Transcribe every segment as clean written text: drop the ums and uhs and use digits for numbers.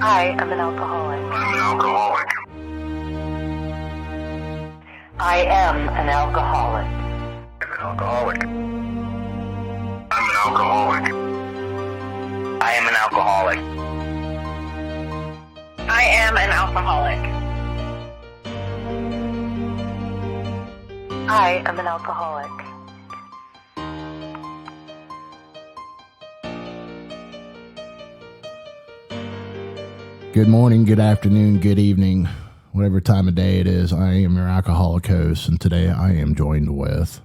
I am an alcoholic. I'm an alcoholic. I am an alcoholic. I'm an alcoholic. I'm an alcoholic. I am an alcoholic. I am an alcoholic. I am an alcoholic. Good morning, good afternoon, good evening, whatever time of day it is. I am your alcoholic host, and today I am joined with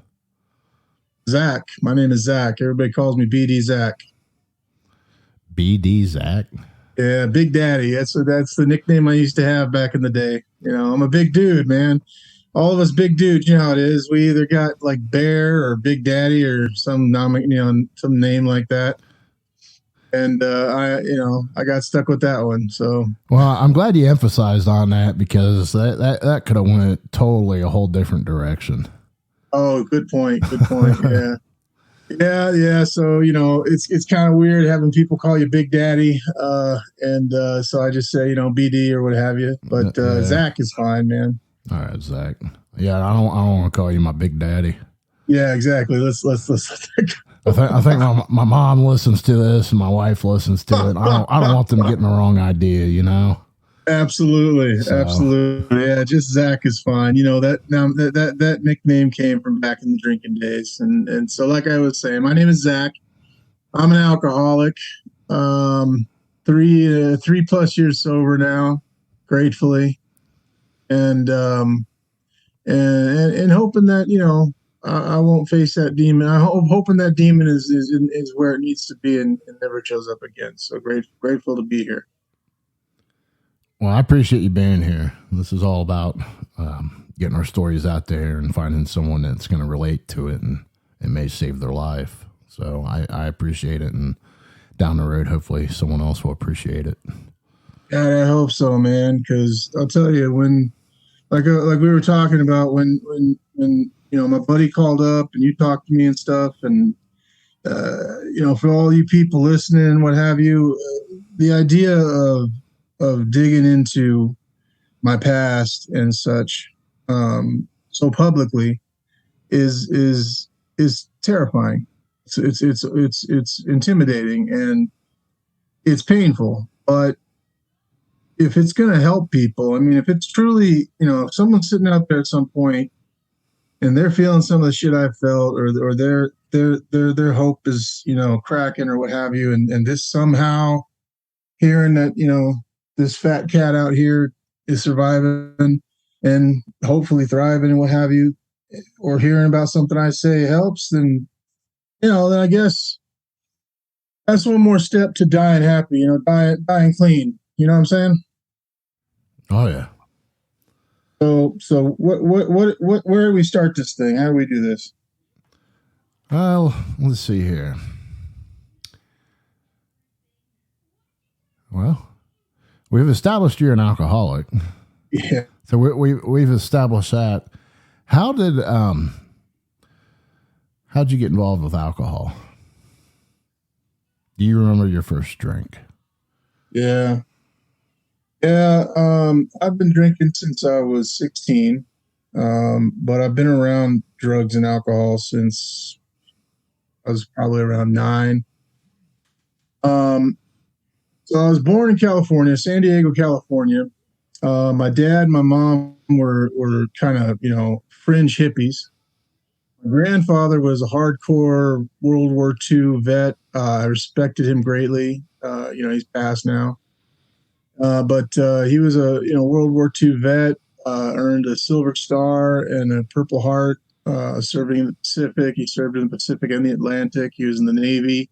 Zack. My name is Zack. Everybody calls me BD Zack. BD Zack. Yeah, Big Daddy. That's the nickname I used to have back in the day. You know, I'm a big dude, man. All of us big dudes, you know how it is. We either got like Bear or Big Daddy or some name like that. And I got stuck with that one. So, well, I'm glad you emphasized on that because that could have went totally a whole different direction. Oh, good point. Good point. Yeah. So, you know, it's kind of weird having people call you Big Daddy. So I just say, BD or what have you. But Yeah. Zack is fine, man. All right, Zack. Yeah, I don't want to call you my Big Daddy. Yeah, exactly. Let's I think my mom listens to this and my wife listens to it. I don't want them getting the wrong idea, you know. Absolutely. Yeah, just Zack is fine. You know that nickname came from back in the drinking days, and so like I was saying, my name is Zack. I'm an alcoholic. 3+ years sober now, gratefully, and hoping that I won't face that demon. Hoping that demon is where it needs to be and never shows up again. So grateful to be here. Well, I appreciate you being here. This is all about getting our stories out there and finding someone that's going to relate to it and it may save their life. So I appreciate it. And down the road, hopefully someone else will appreciate it. God, I hope so, man. Because I'll tell you, when like we were talking about when my buddy called up and you talked to me and stuff, and for all you people listening, what have you, the idea of digging into my past and such so publicly is terrifying. It's intimidating and it's painful. But if it's going to help people, I mean, if it's truly, if someone's sitting out there at some point and they're feeling some of the shit I felt, or their hope is cracking or what have you, and this somehow hearing that this fat cat out here is surviving and hopefully thriving and what have you, or hearing about something I say helps, then then I guess that's one more step to dying happy, dying clean. You know what I'm saying? Oh yeah. So what where do we start this thing? How do we do this? Well, let's see here. Well, we've established you're an alcoholic. Yeah. So we've established that. How'd you get involved with alcohol? Do you remember your first drink? Yeah. I've been drinking since I was 16, but I've been around drugs and alcohol since I was probably around 9. So I was born in California, San Diego, California. My dad and my mom were kind of, fringe hippies. My grandfather was a hardcore World War II vet. I respected him greatly. He's passed now. But he was a World War II vet, earned a Silver Star and a Purple Heart, serving in the Pacific. He served in the Pacific and the Atlantic. He was in the Navy.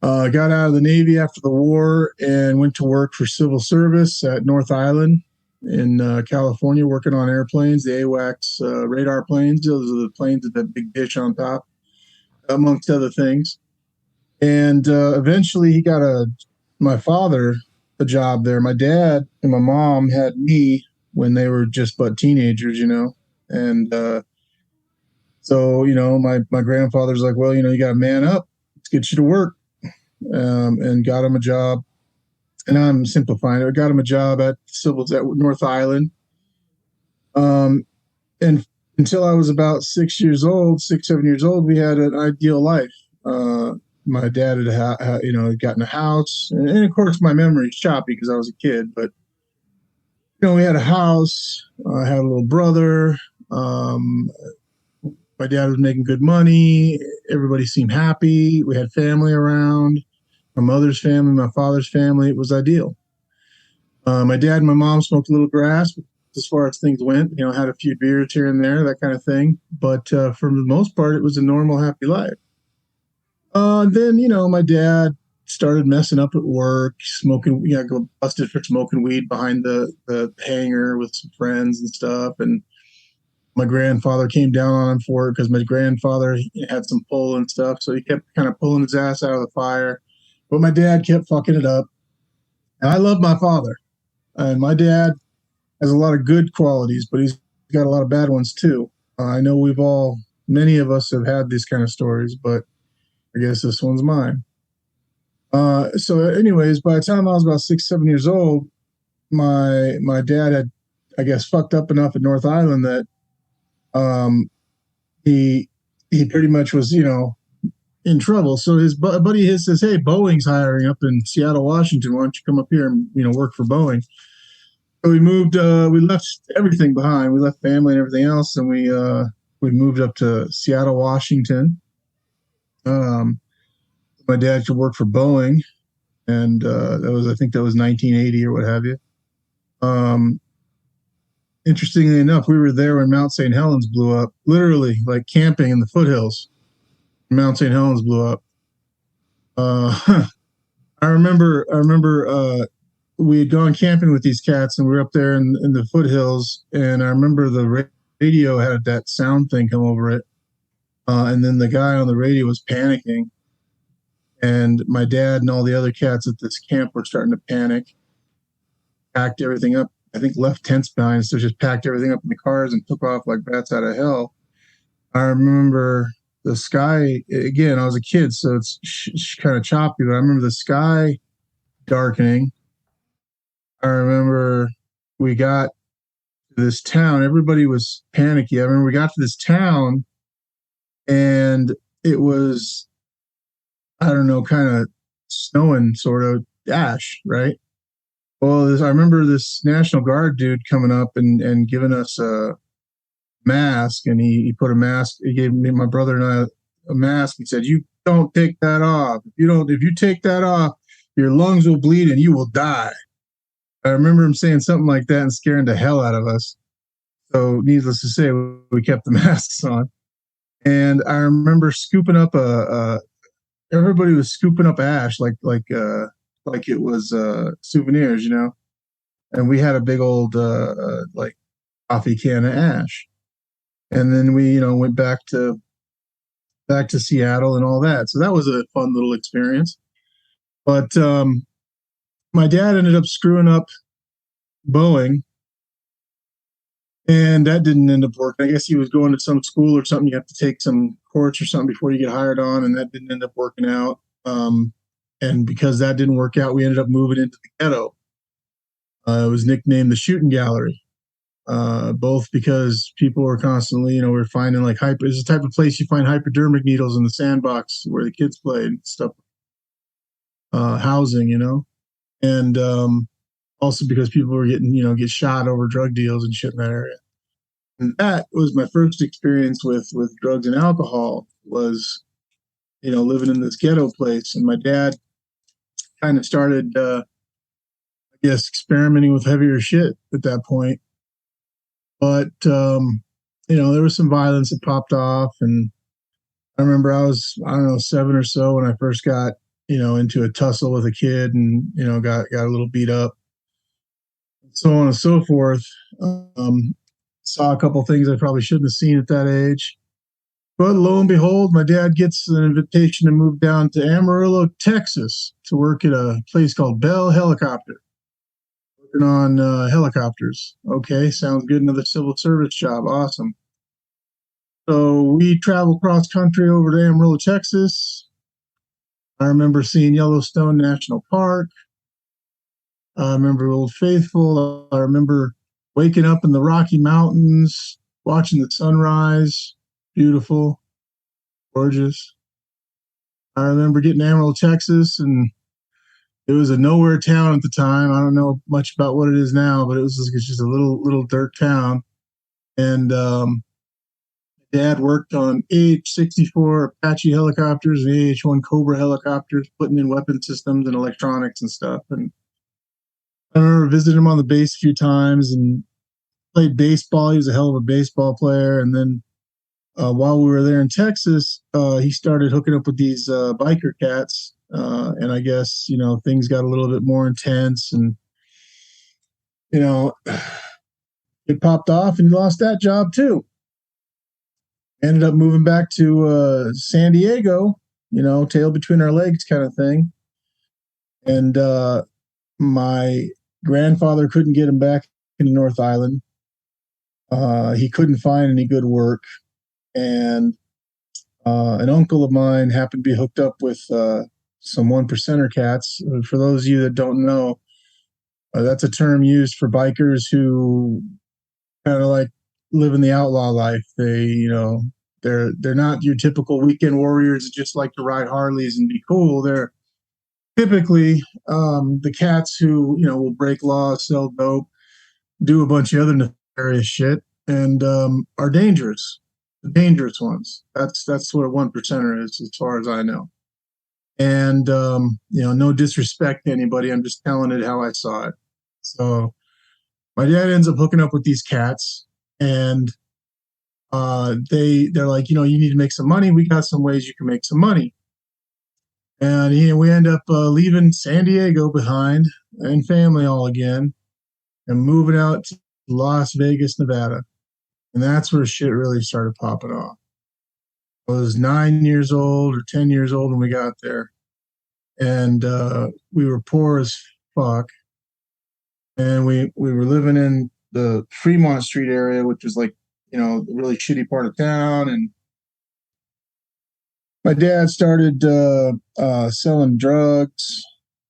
Got out of the Navy after the war and went to work for civil service at North Island in California, working on airplanes, the AWACS radar planes. Those are the planes with that big dish on top, amongst other things. And eventually he got my father a job there. My dad and my mom had me when they were just but teenagers, and so my grandfather's like, well, you got to man up, let's get you to work, and got him a job and I'm simplifying it. I got him a job at Civils at North Island. And until I was about 7 years old, we had an ideal life. My dad had gotten a house, and of course my memory's choppy because I was a kid. But we had a house. I had a little brother. My dad was making good money. Everybody seemed happy. We had family around. My mother's family, my father's family. It was ideal. My dad and my mom smoked a little grass as far as things went. Had a few beers here and there, that kind of thing. But for the most part, it was a normal, happy life. Then, my dad started messing up at work, smoking, got busted for smoking weed behind the hangar with some friends and stuff. And my grandfather came down on him for it because my grandfather had some pull and stuff. So he kept kind of pulling his ass out of the fire. But my dad kept fucking it up. And I love my father. And my dad has a lot of good qualities, but he's got a lot of bad ones too. I know many of us have had these kind of stories, but I guess this one's mine. So anyways, by the time I was about 6, 7 years old, my dad had, I guess, fucked up enough at North Island that he pretty much was, in trouble. So his buddy his says, "Hey, Boeing's hiring up in Seattle, Washington. Why don't you come up here and work for Boeing?" So we moved. We left everything behind. We left family and everything else, and we moved up to Seattle, Washington. My dad could work for Boeing, and I think that was 1980 or what have you. Interestingly enough, we were there when Mount St. Helens blew up, literally like camping in the foothills. Mount St. Helens blew up. I remember we had gone camping with these cats, and we were up there in the foothills, and I remember the radio had that sound thing come over it, and then the guy on the radio was panicking, and my dad and all the other cats at this camp were starting to panic, packed everything up. I think left tents behind, so just packed everything up in the cars and took off like bats out of hell. I remember the sky, again, I was a kid, so it's kind of choppy, but I remember the sky darkening. I remember we got to this town. Everybody was panicky. I remember we got to this town, and it was, I don't know, kind of snowing, sort of ash, right? Well, I remember this National Guard dude coming up and giving us a mask, and he put a mask. He gave me, my brother and I, a mask. He said, "You don't take that off. If you take that off, your lungs will bleed and you will die." I remember him saying something like that and scaring the hell out of us. So, needless to say, we kept the masks on. And I remember scooping up everybody was scooping up ash like it was souvenirs, and we had a big old like coffee can of ash, and then we went back to Seattle and all that. So that was a fun little experience. But my dad ended up screwing up Boeing, and that didn't end up working. I guess he was going to some school or something. You have to take some course or something before you get hired on, and that didn't end up working out. And because that didn't work out, we ended up moving into the ghetto. It was nicknamed the Shooting Gallery, both because people were constantly, we're finding like it's the type of place you find hypodermic needles in the sandbox where the kids play and stuff. Housing, and also because people were getting, get shot over drug deals and shit in that area. And that was my first experience with drugs and alcohol, was, living in this ghetto place. And my dad kind of started, I guess, experimenting with heavier shit at that point. But, there was some violence that popped off. And I remember I was, 7 or so when I first got, into a tussle with a kid and, got a little beat up. So on and so forth. Saw a couple things I probably shouldn't have seen at that age. But lo and behold, my dad gets an invitation to move down to Amarillo, Texas, to work at a place called Bell Helicopter, working on helicopters. Okay, sounds good. Another civil service job. Awesome. So we travel cross country over to Amarillo, Texas. I remember seeing Yellowstone National Park. I remember Old Faithful. I remember waking up in the Rocky Mountains, watching the sunrise. Beautiful, gorgeous. I remember getting to Amarillo, Texas, and it was a nowhere town at the time. I don't know much about what it is now, but it was just a little dirt town. And Dad worked on AH-64 Apache helicopters and AH-1 Cobra helicopters, putting in weapon systems and electronics and stuff. And I remember visiting him on the base a few times and played baseball. He was a hell of a baseball player. And then while we were there in Texas, he started hooking up with these biker cats. And I guess, things got a little bit more intense and, it popped off and he lost that job too. Ended up moving back to San Diego, tail between our legs kind of thing. And my grandfather couldn't get him back into North Island. He couldn't find any good work. And an uncle of mine happened to be hooked up with some one percenter cats. For those of you that don't know, that's a term used for bikers who kind of like living the outlaw life. They, they're not your typical weekend warriors that just like to ride Harleys and be cool. They're typically the cats who, will break laws, sell dope, do a bunch of other nefarious shit, and are dangerous. The dangerous ones. That's what a one percenter is, as far as I know. And no disrespect to anybody. I'm just telling it how I saw it. So my dad ends up hooking up with these cats, and they're like, you need to make some money. We got some ways you can make some money. And we end up leaving San Diego behind and family all again and moving out to Las Vegas, Nevada. And that's where shit really started popping off. I was 9 years old or 10 years old when we got there. And we were poor as fuck. And we were living in the Fremont Street area, which is like, a really shitty part of town. And my dad started selling drugs.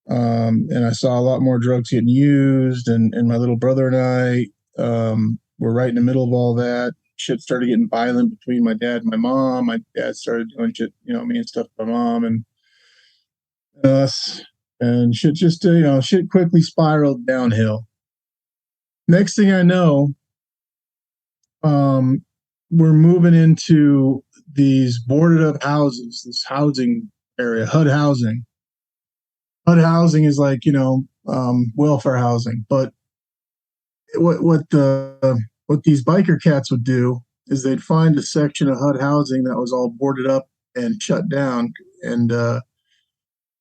And I saw a lot more drugs getting used. And my little brother and I were right in the middle of all that. Shit started getting violent between my dad and my mom. My dad started doing shit, mean stuff to my mom and us. And shit just, shit quickly spiraled downhill. Next thing I know, we're moving into these boarded up houses, this housing area, HUD housing. HUD housing is like, welfare housing. But what these biker cats would do is they'd find a section of HUD housing that was all boarded up and shut down. And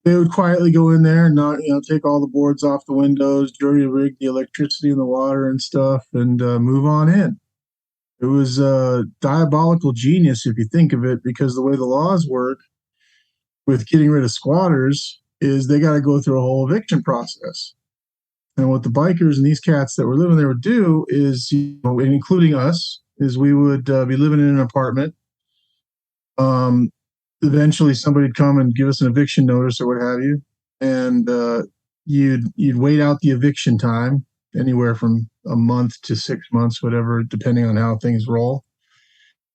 they would quietly go in there and not, take all the boards off the windows, jury rig the electricity and the water and stuff, and move on in. It was diabolical genius if you think of it, because the way the laws work with getting rid of squatters is they got to go through a whole eviction process. And what the bikers and these cats that were living there would do is, including us, is we would be living in an apartment. Eventually somebody would come and give us an eviction notice or what have you. And you'd wait out the eviction time, anywhere from a month to 6 months, whatever, depending on how things roll.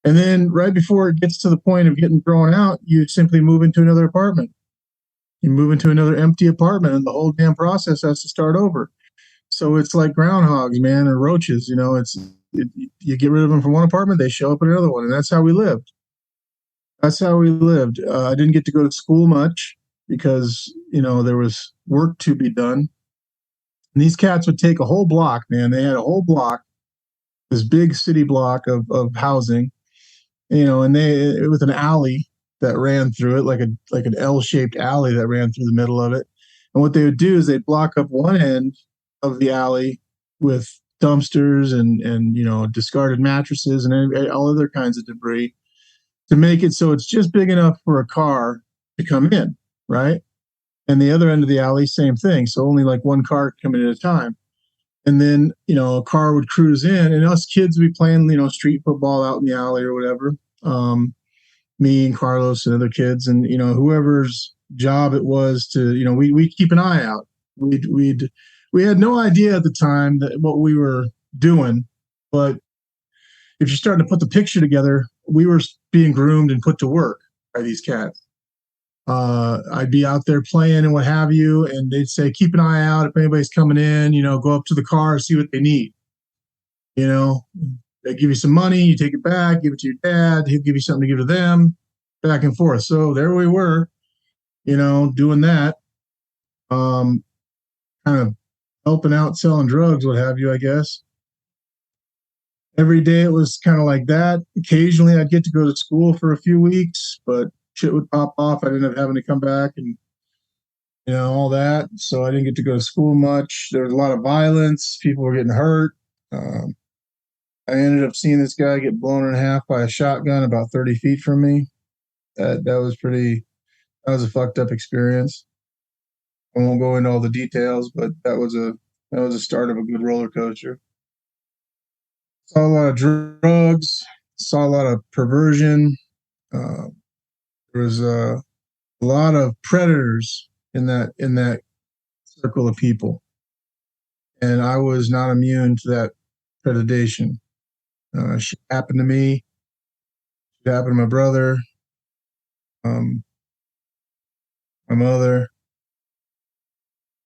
And then right before it gets to the point of getting thrown out, you simply move into another apartment. You move into another empty apartment and the whole damn process has to start over. So it's like groundhogs, man, or roaches, you get rid of them from one apartment, they show up in another one. And that's how we lived. I didn't get to go to school much because, there was work to be done. And these cats would take a whole block, man. They had a whole block, this big city block of housing, and they with an alley that ran through it, like an L-shaped alley that ran through the middle of it. And what they would do is they'd block up one end of the alley with dumpsters and discarded mattresses and all other kinds of debris to make it so it's just big enough for a car to come in, right? And the other end of the alley, same thing. So only like one car could come in at a time. And then, a car would cruise in and us kids would be playing, street football out in the alley or whatever. Me and Carlos and other kids and, whoever's job it was to, we'd keep an eye out. We'd we had no idea at the time that what we were doing, but if you're starting to put the picture together, we were being groomed and put to work by these cats. I'd be out there playing and what have you, and they'd say, keep an eye out if anybody's coming in, go up to the car, see what they need. They give you some money, you take it back, give it to your dad, he'll give you something to give to them, back and forth. So there we were, doing that, kind of helping out, selling drugs, what have you, I guess. Every day it was kind of like that. Occasionally I'd get to go to school for a few weeks, but shit would pop off. I'd end up having to come back and, all that. So I didn't get to go to school much. There was a lot of violence. People were getting hurt. I ended up seeing this guy get blown in half by a shotgun about 30 feet from me. That was a fucked up experience. I won't go into all the details, but that was a start of a good roller coaster. Saw a lot of drugs, saw a lot of perversion. There was a lot of predators in that circle of people, and I was not immune to that predation. Shit happened to me. It happened to my brother, my mother.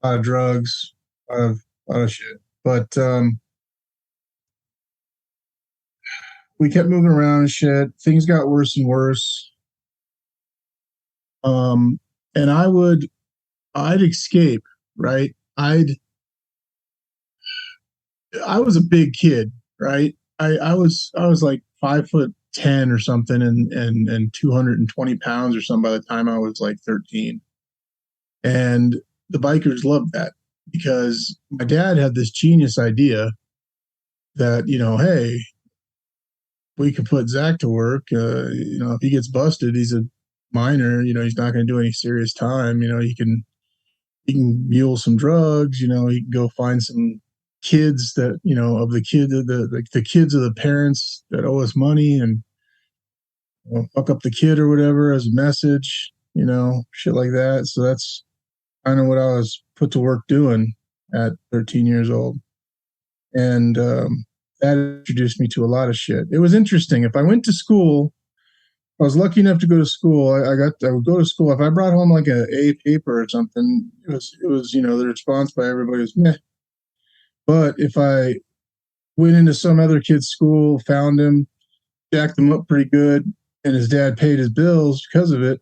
A lot of drugs, a lot of shit. But we kept moving around and shit. Things got worse and worse. And I'd escape, right? I was a big kid, right? I was like 5'10" or something, and 220 pounds or something by the time I was like 13. And the bikers loved that because my dad had this genius idea that, hey, we could put Zack to work. If he gets busted, he's a minor, he's not going to do any serious time. He can mule some drugs, he can go find some kids that, of the kids of the parents that owe us money and fuck up the kid or whatever as a message, shit like that. So that's kind of what I was put to work doing at 13 years old. And that introduced me to a lot of shit. It was interesting. If I went to school, I was lucky enough to go to school. I would go to school. If I brought home like a paper or something, it was the response by everybody was meh. But if I went into some other kid's school, found him, jacked him up pretty good, and his dad paid his bills because of it,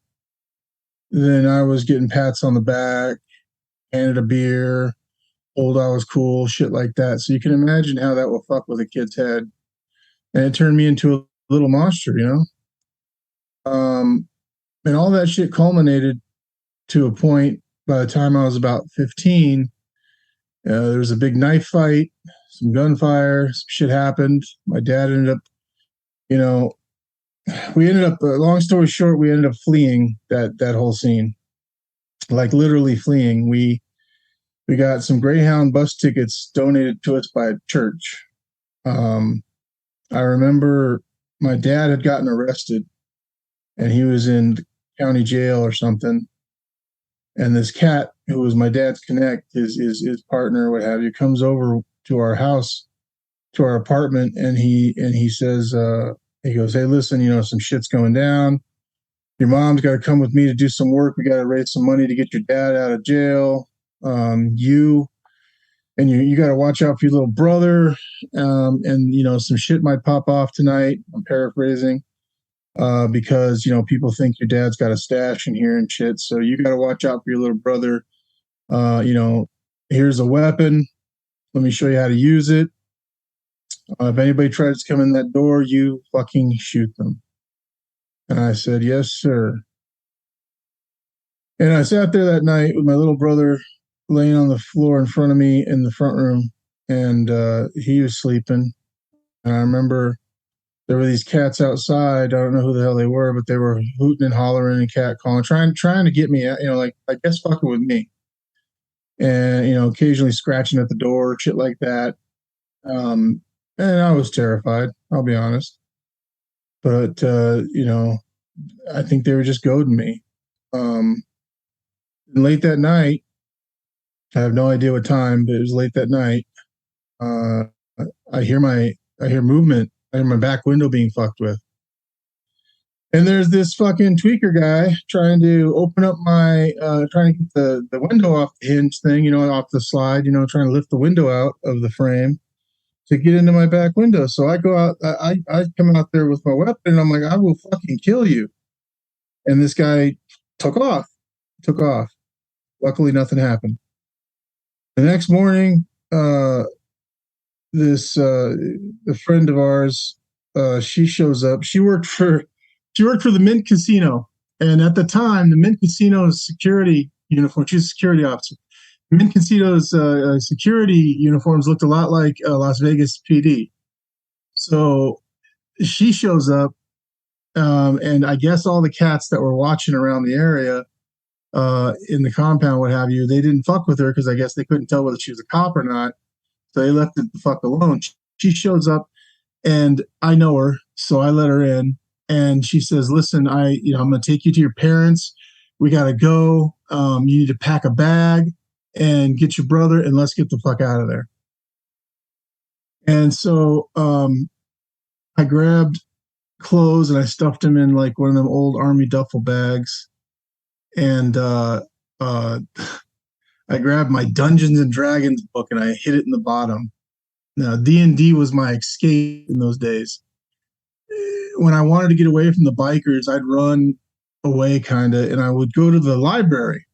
then I was getting pats on the back, handed a beer, told I was cool, shit like that. So you can imagine how that will fuck with a kid's head. And it turned me into a little monster, and all that shit culminated to a point by the time I was about 15. There was a big knife fight, some gunfire, some shit happened. My dad ended up, long story short, we ended up fleeing that whole scene. Like literally fleeing. We got some Greyhound bus tickets donated to us by a church. I remember my dad had gotten arrested and he was in the county jail or something. And this cat, who was my dad's connect, his partner, what have you, comes over to our house, to our apartment, and he says, he goes, hey, listen, some shit's going down. Your mom's got to come with me to do some work. We got to raise some money to get your dad out of jail. You got to watch out for your little brother. And some shit might pop off tonight. I'm paraphrasing. Because people think your dad's got a stash in here and shit. So you got to watch out for your little brother. Here's a weapon. Let me show you how to use it. If anybody tries to come in that door, you fucking shoot them. And I said, yes, sir. And I sat there that night with my little brother laying on the floor in front of me in the front room, and he was sleeping. And I remember there were these cats outside. I don't know who the hell they were, but they were hooting and hollering and cat calling, trying to get me, like, I guess fucking with me. And, occasionally scratching at the door, shit like that. And I was terrified, I'll be honest. But, I think they were just goading me. And late that night, I have no idea what time, but it was late that night. Uh, I hear movement. I hear my back window being fucked with. And there's this fucking tweaker guy trying to open up trying to get the window off the hinge thing, off the slide, trying to lift the window out of the frame to get into my back window. So I go out, I come out there with my weapon, and I'm like, I will fucking kill you. And this guy took off. Luckily, nothing happened. The next morning, a friend of ours, she shows up. She worked for the Mint Casino, and at the time, the Mint Casino's security uniform. She's a security officer. The Mint Casino's security uniforms looked a lot like Las Vegas PD. So she shows up, and I guess all the cats that were watching around the area, in the compound, what have you, they didn't fuck with her because I guess they couldn't tell whether she was a cop or not. So they left it the fuck alone. She shows up, and I know her, so I let her in. And she says, "Listen, I'm going to take you to your parents. We got to go. You need to pack a bag and get your brother, and let's get the fuck out of there." And so I grabbed clothes and I stuffed them in like one of them old army duffel bags. And I grabbed my Dungeons and Dragons book and I hid it in the bottom. Now, D&D was my escape in those days. When I wanted to get away from the bikers, I'd run away kind of, and I would go to the library.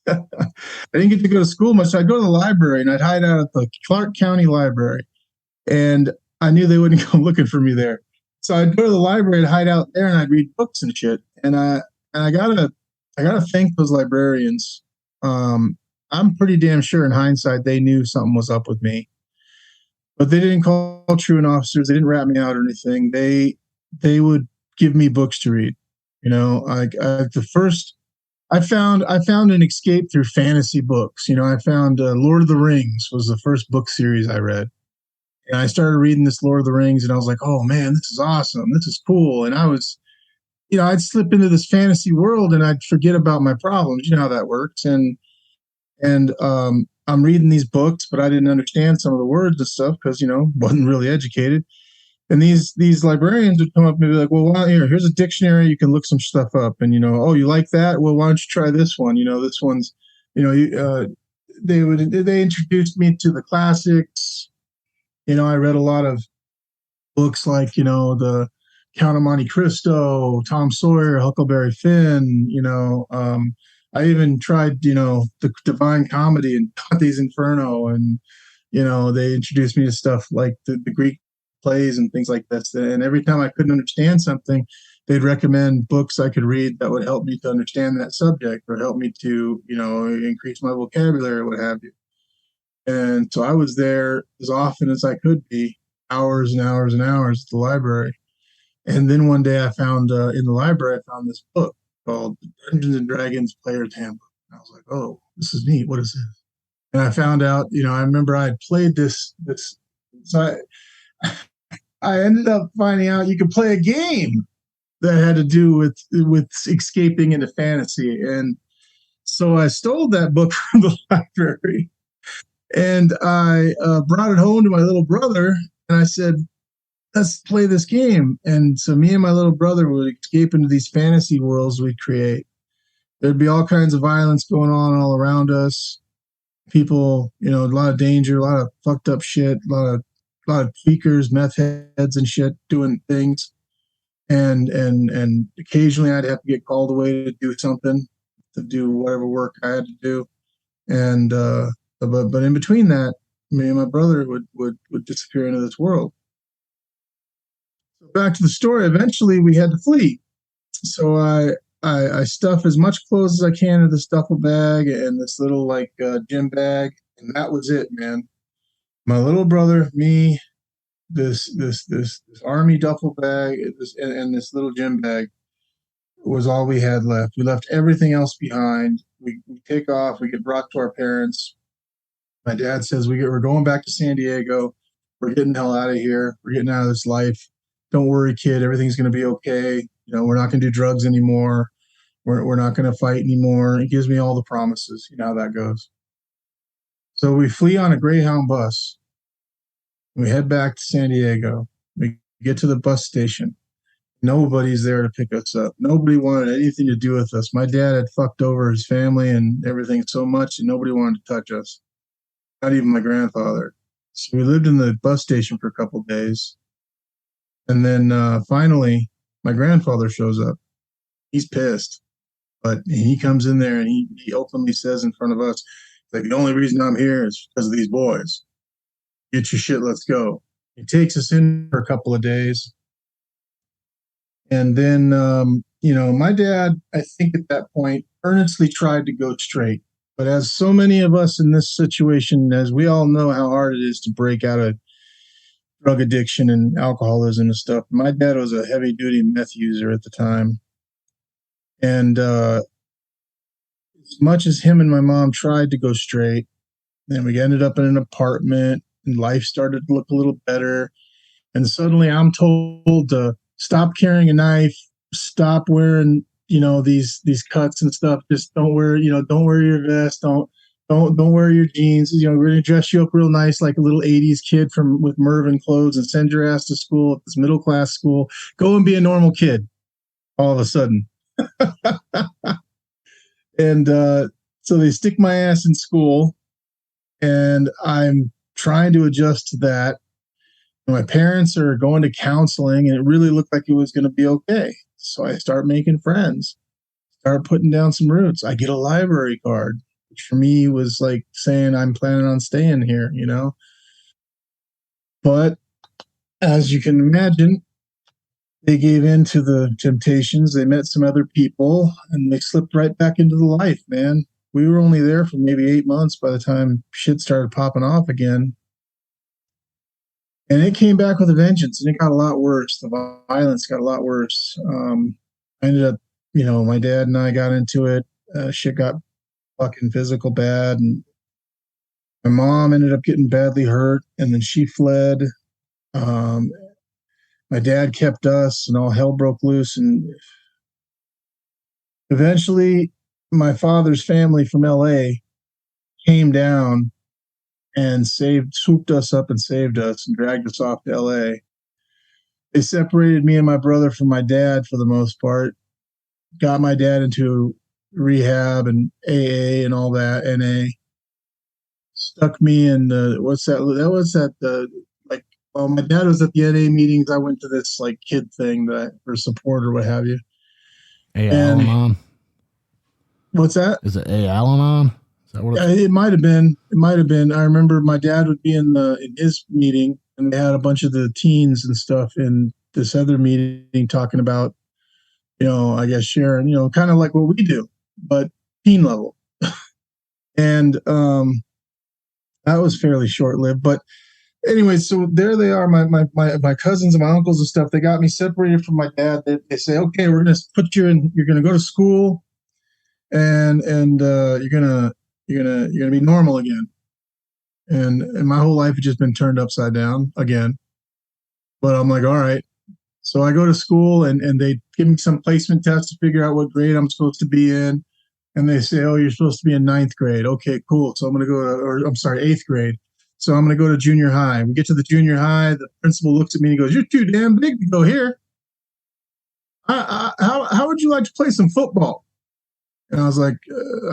I didn't get to go to school much, so I'd go to the library and I'd hide out at the Clark County Library. And I knew they wouldn't come looking for me there. So I'd go to the library and hide out there and I'd read books and shit. And I gotta thank those librarians. I'm pretty damn sure in hindsight they knew something was up with me. But they didn't call truant officers. They didn't rat me out or anything. They would give me books to read. I found an escape through fantasy books. I found Lord of the Rings was the first book series I read. And I started reading this Lord of the Rings, and I was like, oh man, this is awesome. This is cool. And I was, I'd slip into this fantasy world and I'd forget about my problems. You know how that works. And I'm reading these books, but I didn't understand some of the words and stuff because, wasn't really educated. And these librarians would come up and be like, well, here's a dictionary. You can look some stuff up. And, oh, you like that? Well, why don't you try this one? This one's, they introduced me to the classics. I read a lot of books like, the Count of Monte Cristo, Tom Sawyer, Huckleberry Finn, I even tried, the Divine Comedy and Dante's Inferno. And, they introduced me to stuff like the Greek plays and things like this. And every time I couldn't understand something, they'd recommend books I could read that would help me to understand that subject or help me to, increase my vocabulary or what have you. And so I was there as often as I could be, hours and hours and hours at the library. And then one day I found in the library, I found this book called Dungeons and Dragons Player's Handbook. And I was like, oh, this is neat. What is this? And I found out, I remember I had played this. So I ended up finding out you could play a game that had to do with escaping into fantasy. And so I stole that book from the library. And I brought it home to my little brother, and I said, let's play this game. And so me and my little brother would escape into these fantasy worlds we'd create. There'd be all kinds of violence going on all around us. People, a lot of danger, a lot of fucked up shit, a lot of tweakers, meth heads and shit doing things. And occasionally I'd have to get called away to do something, to do whatever work I had to do. And but in between that, me and my brother would disappear into this world. So back to the story. Eventually, we had to flee. So I stuff as much clothes as I can in this duffel bag and this little gym bag, and that was it, man. My little brother, me, this army duffel bag, and this little gym bag was all we had left. We left everything else behind. We take off. We get brought to our parents. My dad says we're going back to San Diego. We're getting the hell out of here. We're getting out of this life. Don't worry, kid. Everything's going to be okay. We're not going to do drugs anymore. We're not going to fight anymore. He gives me all the promises. You know how that goes. So we flee on a Greyhound bus. We head back to San Diego. We get to the bus station. Nobody's there to pick us up. Nobody wanted anything to do with us. My dad had fucked over his family and everything so much, and nobody wanted to touch us. Not even my grandfather. So we lived in the bus station for a couple of days. And then finally, my grandfather shows up. He's pissed. But he comes in there and he openly says in front of us, like, the only reason I'm here is because of these boys. Get your shit, let's go. He takes us in for a couple of days. And then, my dad, I think at that point, earnestly tried to go straight. But as so many of us in this situation, as we all know how hard it is to break out of drug addiction and alcoholism and stuff, my dad was a heavy-duty meth user at the time. And as much as him and my mom tried to go straight, then we ended up in an apartment and life started to look a little better. And suddenly I'm told to stop carrying a knife, stop wearing, these cuts and stuff. Just don't wear your vest. Don't wear your jeans. We're going to dress you up real nice like a little 80s kid with Mervyn clothes and send your ass to school at this middle class school. Go and be a normal kid all of a sudden. And so they stick my ass in school, and I'm trying to adjust to that. My parents are going to counseling, and it really looked like it was going to be okay. So I start making friends, start putting down some roots. I get a library card, which for me was like saying I'm planning on staying here, But as you can imagine, they gave in to the temptations. They met some other people, and they slipped right back into the life, man. We were only there for maybe 8 months by the time shit started popping off again. And it came back with a vengeance, and it got a lot worse. The violence got a lot worse. I ended up, my dad and I got into it. Shit got fucking physical bad, and my mom ended up getting badly hurt, and then she fled. My dad kept us, and all hell broke loose. And eventually, my father's family from LA came down and swooped us up and saved us and dragged us off to LA. They separated me and my brother from my dad for the most part, got my dad into rehab and AA and all that, NA. Stuck me in my dad was at the NA meetings. I went to this like kid thing for support or what have you. Al-Anon? What's that? Is it Al-Anon? Is that what it might have been. It might have been. I remember my dad would be in his meeting, and they had a bunch of the teens and stuff in this other meeting talking about, I guess sharing, kind of like what we do, but teen level. And that was fairly short-lived. But anyway, so there they are, my cousins and my uncles and stuff. They got me separated from my dad. They say, okay, we're going to put you in. You're going to go to school, and you're gonna be normal again. And my whole life had just been turned upside down again. But I'm like, all right. So I go to school, and they give me some placement test to figure out what grade I'm supposed to be in. And they say, oh, you're supposed to be in 9th grade. Okay, cool. So I'm going to go to 8th grade. So I'm going to go to junior high. We get to the junior high. The principal looks at me and he goes, you're too damn big to go here. How would you like to play some football? And I was like,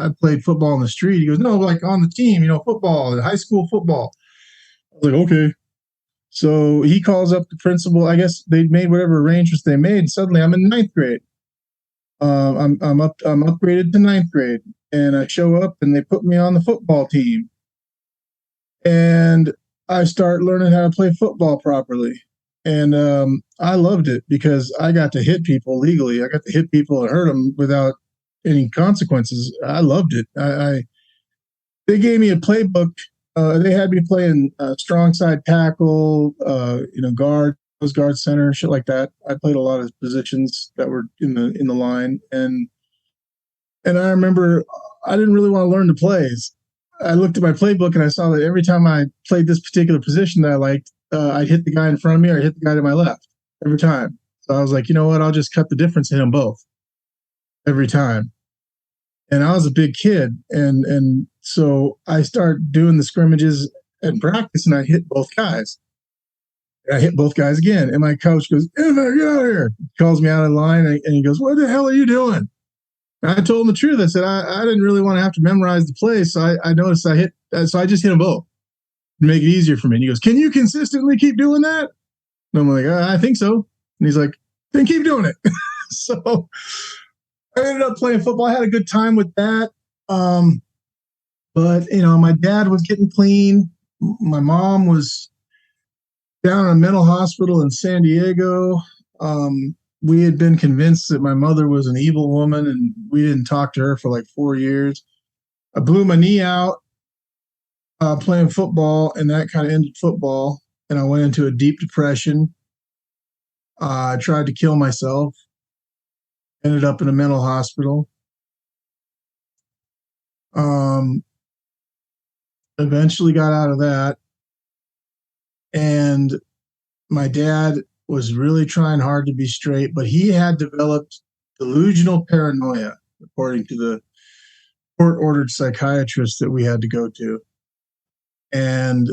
I played football on the street. He goes, no, like on the team, football, high school football. I was like, okay. So he calls up the principal. I guess they made whatever arrangements they made. Suddenly I'm in 9th grade. I'm upgraded to 9th grade, and I show up and they put me on the football team. And I start learning how to play football properly. And I loved it because I got to hit people legally. I got to hit people and hurt them without any consequences. I loved it. They gave me a playbook. They had me playing strong side tackle, guard, guard center, shit like that. I played a lot of positions that were in the line, and I remember I didn't really want to learn the plays. I looked at my playbook and I saw that every time I played this particular position that I liked, I'd hit the guy in front of me or I'd hit the guy to my left every time. So I was like, you know what? I'll just cut the difference and hit them both every time. And I was a big kid, and So I start doing the scrimmages in practice, and I hit both guys. And I hit both guys again, and my coach goes, "Get out of here!" He calls me out of line, and he goes, "What the hell are you doing?" And I told him the truth. I said I didn't really want to have to memorize the play, so I noticed I hit, so I just hit them both to make it easier for me. And he goes, "Can you consistently keep doing that?" And I'm like, "I think so." And he's like, "Then keep doing it." So I ended up playing football. I had a good time with that. But, my dad was getting clean. My mom was down in a mental hospital in San Diego. We had been convinced that my mother was an evil woman, and we didn't talk to her for like 4 years. I blew my knee out playing football, and that kind of ended football. And I went into a deep depression. I tried to kill myself. Ended up in a mental hospital. Eventually got out of that. And my dad was really trying hard to be straight, but he had developed delusional paranoia, according to the court-ordered psychiatrist that we had to go to. And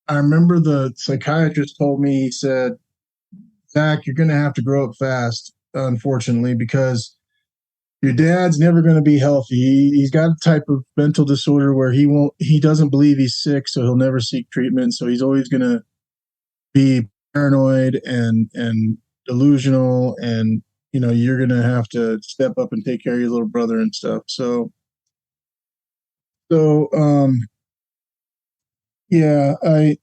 I remember the psychiatrist told me, he said, "Zack, you're going to have to grow up fast, unfortunately, because your dad's never going to be healthy. He's got a type of mental disorder where he doesn't believe he's sick, so he'll never seek treatment. So he's always going to be paranoid and delusional, and you're going to have to step up and take care of your little brother and stuff." Yeah, I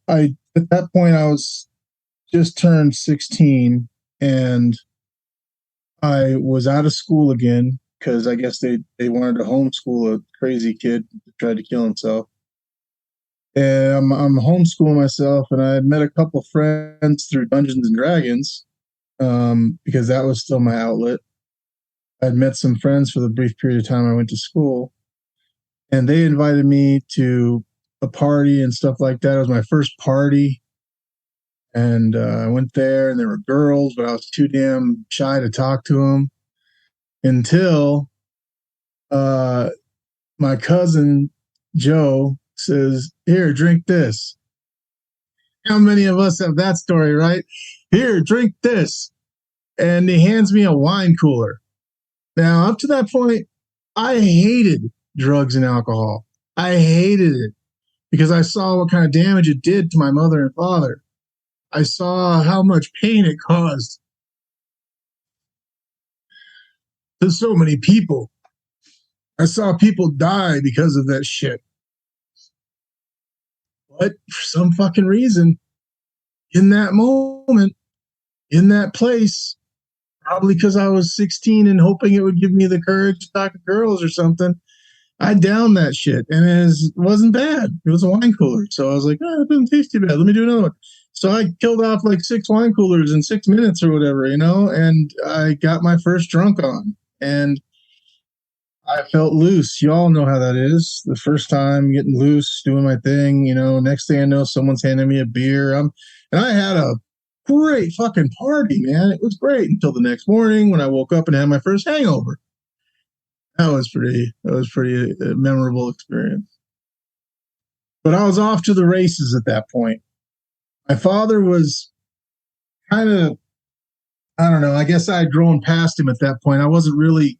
at that point I was just turned 16, and I was out of school again because I guess they wanted to homeschool a crazy kid that tried to kill himself. And I'm homeschooling myself, and I had met a couple friends through Dungeons and Dragons because that was still my outlet. I'd met some friends for the brief period of time I went to school, and they invited me to a party and stuff like that. It was my first party, and I went there, and there were girls, but I was too damn shy to talk to them until my cousin Joe says, "Here, drink this." How many of us have that story, right? "Here, drink this." And he hands me a wine cooler. Now, up to that point, I hated drugs and alcohol. I hated it because I saw what kind of damage it did to my mother and father. I saw how much pain it caused to so many people. I saw people die because of that shit. But for some fucking reason, in that moment, in that place, probably because I was 16 and hoping it would give me the courage to talk to girls or something, I downed that shit, and it wasn't bad. It was a wine cooler. So I was like, "Oh, it doesn't taste too bad. Let me do another one." So I killed off like 6 wine coolers in 6 minutes or whatever, and I got my first drunk on, and I felt loose. You all know how that is. The first time getting loose, doing my thing, next thing I know, someone's handing me a beer. And I had a great fucking party, man. It was great until the next morning when I woke up and had my first hangover. That was pretty memorable experience. But I was off to the races at that point. My father was kind of, I don't know, I guess I had grown past him at that point. I wasn't really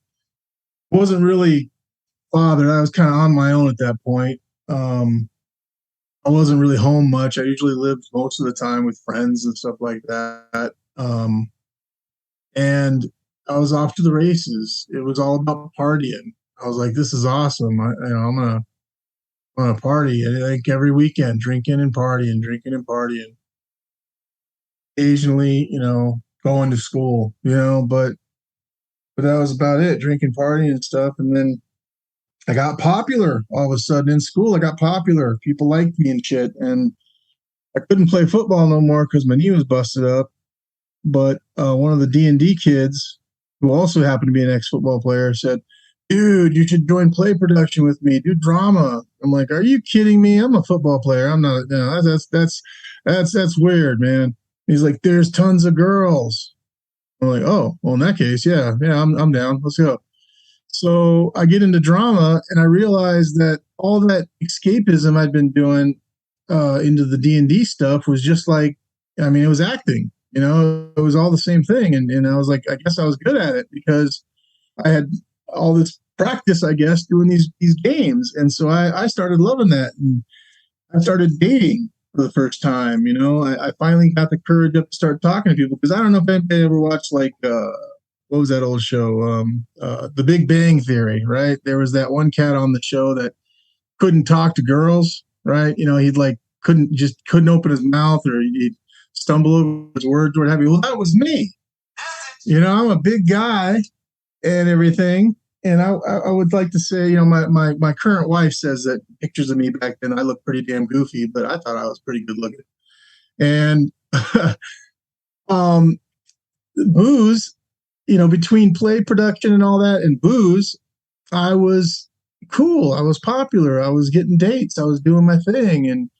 fathered. I was kind of on my own at that point. I wasn't really home much. I usually lived most of the time with friends and stuff like that. And I was off to the races. It was all about partying. I was like, "This is awesome. I'm gonna party." And like every weekend, drinking and partying. Occasionally, going to school, but that was about it. Drinking, partying, and stuff. And then I got popular all of a sudden in school. I got popular. People liked me and shit. And I couldn't play football no more because my knee was busted up. But one of the D&D kids, who also happened to be an ex-football player, said, "Dude, you should join play production with me. Do drama." I'm like, "Are you kidding me? I'm a football player. I'm not. No, that's weird, man." He's like, "There's tons of girls." I'm like, "Oh, well, in that case, yeah, I'm down. Let's go." So I get into drama, and I realized that all that escapism I'd been doing into the D&D stuff was just like, I mean, it was acting. It was all the same thing, and I was like, I guess I was good at it because I had all this practice, I guess, doing these games, and so I started loving that, and I started dating for the first time. I finally got the courage up to start talking to people because I don't know if anybody ever watched like what was that old show, The Big Bang Theory, right? There was that one cat on the show that couldn't talk to girls, right? He'd like couldn't open his mouth, or he'd stumble over his words or what have you. Well, that was me. I'm a big guy and everything. And I would like to say, my current wife says that pictures of me back then, I looked pretty damn goofy, but I thought I was pretty good looking. And booze, between play production and all that and booze, I was cool. I was popular. I was getting dates. I was doing my thing. And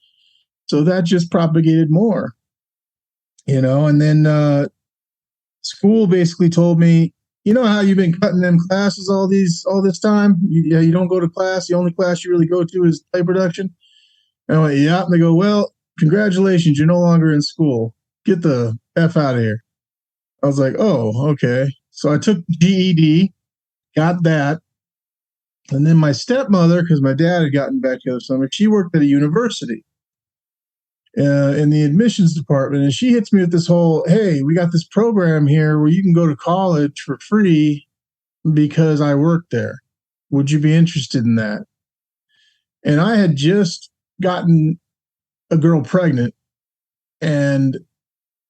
so that just propagated more, and then school basically told me, how you've been cutting them classes all this time? You don't go to class. The only class you really go to is play production. And I went, yeah. And they go, well, congratulations. You're no longer in school. Get the F out of here. I was like, oh, okay. So I took GED, got that. And then my stepmother, because my dad had gotten back the other summer, she worked at a university in the admissions department. And she hits me with this whole, hey, we got this program here where you can go to college for free because I work there. Would you be interested in that? And I had just gotten a girl pregnant, and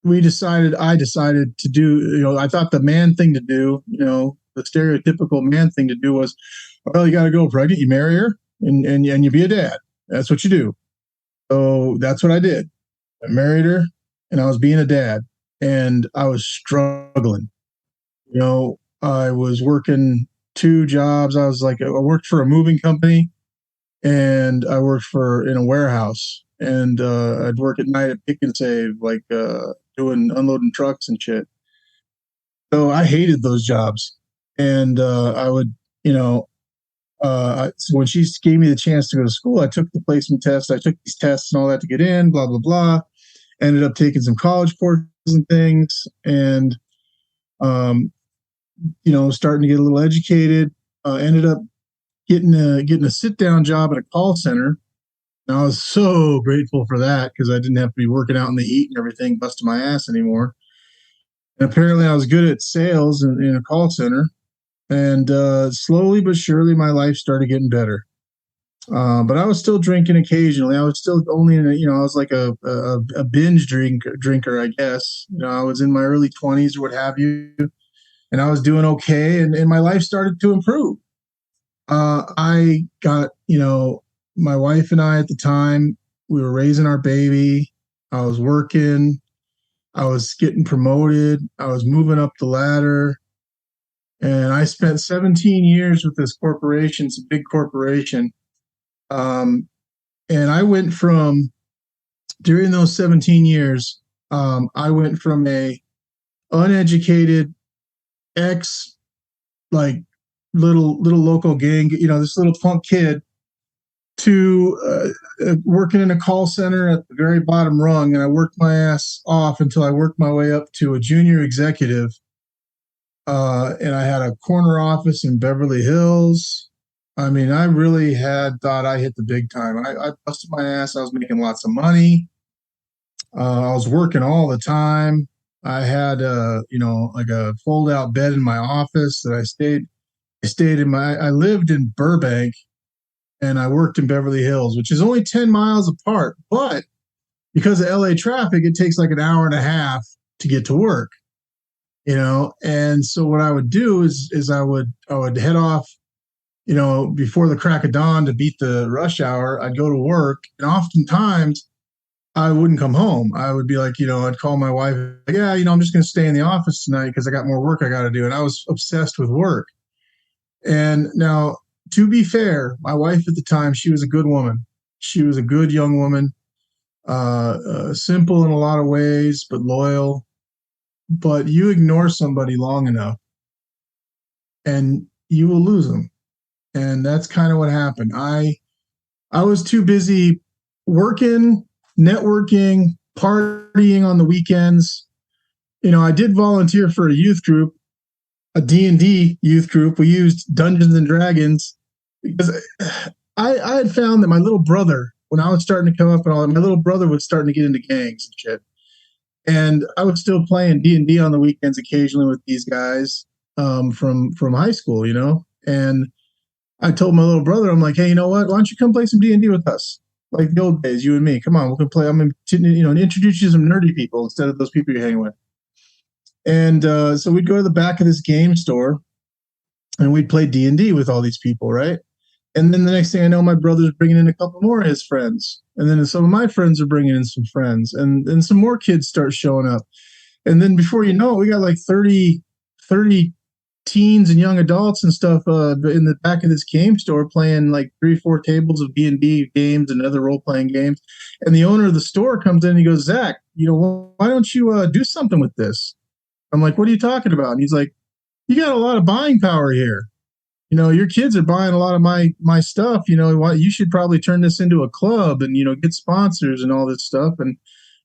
I decided to do, I thought the man thing to do, the stereotypical man thing to do was, well, you got a girl pregnant, you marry her, and you be a dad. That's what you do. So that's what I did. I married her, and I was being a dad, and I was struggling. I was working 2 jobs. I worked for a moving company, and I worked in a warehouse, and I'd work at night at Pick and Save, doing unloading trucks and shit. So I hated those jobs, and I would, so when she gave me the chance to go to school, I took the placement test. I took these tests and all that to get in, blah, blah, blah. Ended up taking some college courses and things, and, starting to get a little educated. Ended up getting a sit-down job at a call center. And I was so grateful for that because I didn't have to be working out in the heat and everything, busting my ass anymore. And apparently I was good at sales in a call center. And slowly but surely, my life started getting better. But I was still drinking occasionally. I was still only I was like a binge drinker, I guess. I was in my early 20s or what have you. And I was doing okay. And my life started to improve. I got, my wife and I at the time, we were raising our baby. I was working. I was getting promoted. I was moving up the ladder. And I spent 17 years with this corporation. It's a big corporation. And I went during those 17 years, I went from a uneducated little local gang, this little punk kid, to working in a call center at the very bottom rung. And I worked my ass off until I worked my way up to a junior executive. And I had a corner office in Beverly Hills. I mean, I really had thought I hit the big time. I busted my ass. I was making lots of money. I was working all the time. I had a fold out bed in my office that I stayed in I lived in Burbank, and I worked in Beverly Hills, which is only 10 miles apart. But because of LA traffic, it takes like an hour and a half to get to work. And so what I would do is I would head off, before the crack of dawn to beat the rush hour. I'd go to work, and oftentimes I wouldn't come home. I would be like, I'd call my wife, yeah, I'm just going to stay in the office tonight because I got more work I got to do. And I was obsessed with work. And now, to be fair, my wife at the time, she was a good woman. She was a good young woman, simple in a lot of ways, but loyal. But you ignore somebody long enough, and you will lose them. And that's kind of what happened. I was too busy working, networking, partying on the weekends. I did volunteer for a youth group, a D&D youth group. We used Dungeons and Dragons because I had found that my little brother, when I was starting to come up and all that, my little brother was starting to get into gangs and shit. And I was still playing D&D on the weekends occasionally with these guys from high school, And I told my little brother, I'm like, hey, you know what? Why don't you come play some D&D with us? Like the old days, you and me. Come on, we can play. I'm going to, introduce you to some nerdy people instead of those people you're hanging with. And so we'd go to the back of this game store and we'd play D&D with all these people, right? And then the next thing I know, my brother's bringing in a couple more of his friends. And then some of my friends are bringing in some friends. And then some more kids start showing up. And then before you know it, we got like 30 teens and young adults and stuff in the back of this game store playing like 3-4 tables of D&D games and other role-playing games. And the owner of the store comes in and he goes, Zach, why don't you do something with this? I'm like, what are you talking about? And he's like, you got a lot of buying power here. Your kids are buying a lot of my stuff. You should probably turn this into a club and, get sponsors and all this stuff. And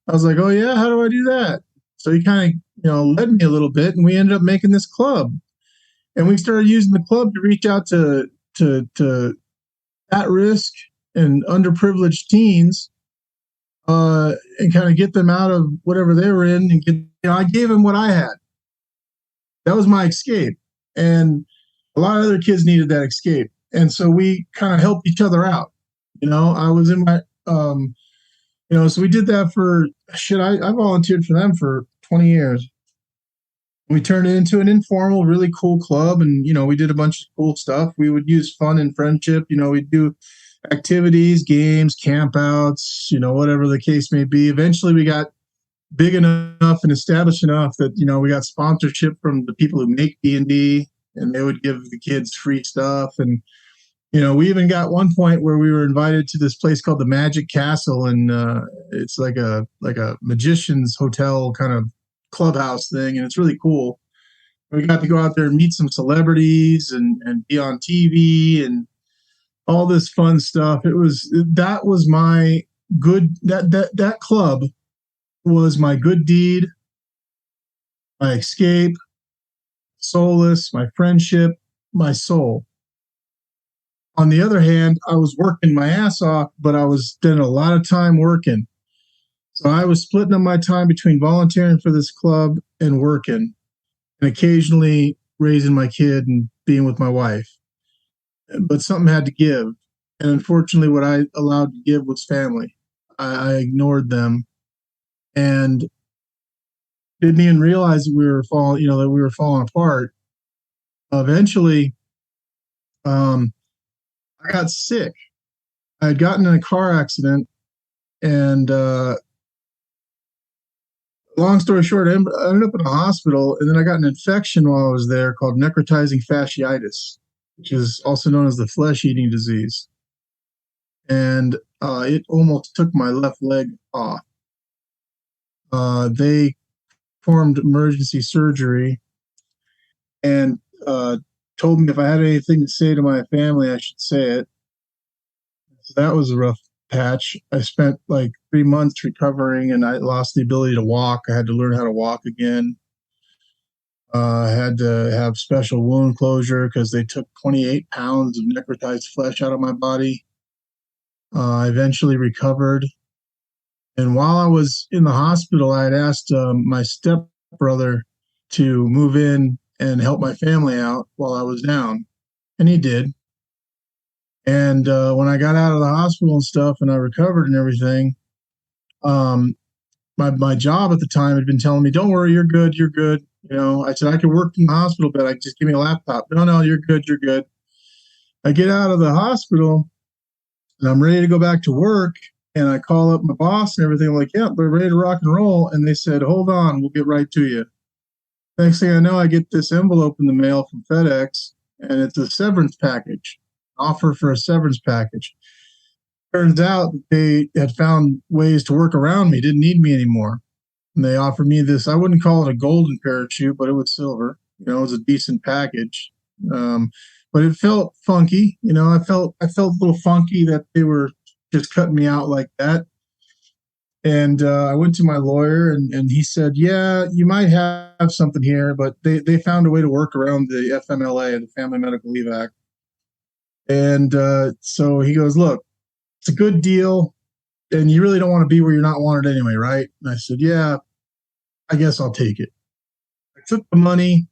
I was like, oh, yeah, how do I do that? So he kind of, led me a little bit and we ended up making this club. And we started using the club to reach out to at-risk and underprivileged teens and kind of get them out of whatever they were in. And I gave them what I had. That was my escape. And a lot of other kids needed that escape. And so we kind of helped each other out. I was in my, so we did that for, I volunteered for them for 20 years. We turned it into an informal, really cool club. And, we did a bunch of cool stuff. We would use fun and friendship. We'd do activities, games, campouts, whatever the case may be. Eventually we got big enough and established enough that, we got sponsorship from the people who make D&D and they would give the kids free stuff. And, we even got one point where we were invited to this place called the Magic Castle. And it's like a magician's hotel kind of clubhouse thing. And it's really cool. We got to go out there and meet some celebrities and be on TV and all this fun stuff. That was my good, that club was my good deed, my escape, solace, my friendship, my soul. On the other hand, I was working my ass off, but I was spending a lot of time working. So I was splitting up my time between volunteering for this club and working, and occasionally raising my kid and being with my wife. But something had to give. And unfortunately, what I allowed to give was family. I ignored them and didn't even realize that we were falling apart. Eventually, I got sick. I had gotten in a car accident, and long story short, I ended up in a hospital, and then I got an infection while I was there called necrotizing fasciitis, which is also known as the flesh-eating disease. And it almost took my left leg off. They performed emergency surgery and told me if I had anything to say to my family, I should say it. So that was a rough patch. I spent like 3 months recovering, and I lost the ability to walk. I had to learn how to walk again. I had to have special wound closure because they took 28 pounds of necrotized flesh out of my body. I eventually recovered. And while I was in the hospital, I had asked my stepbrother to move in and help my family out while I was down. And he did. And when I got out of the hospital and stuff and I recovered and everything, my job at the time had been telling me, don't worry, you're good, you're good. I said, I can work in the hospital bed. I just give me a laptop. No, you're good, you're good. I get out of the hospital and I'm ready to go back to work. And I call up my boss and everything. I'm like, yeah, we're ready to rock and roll. And they said, hold on, we'll get right to you. Next thing I know, I get this envelope in the mail from FedEx, and it's a severance package, offer for a severance package. Turns out they had found ways to work around me, didn't need me anymore. And they offered me this, I wouldn't call it a golden parachute, but it was silver. It was a decent package. but it felt funky. I felt a little funky that they were just cutting me out like that. And I went to my lawyer, and he said, yeah, you might have something here, but they found a way to work around the FMLA, the Family Medical Leave Act. And so he goes, look, it's a good deal, and you really don't want to be where you're not wanted anyway, right? And I said, yeah, I guess I'll take it. I took the money,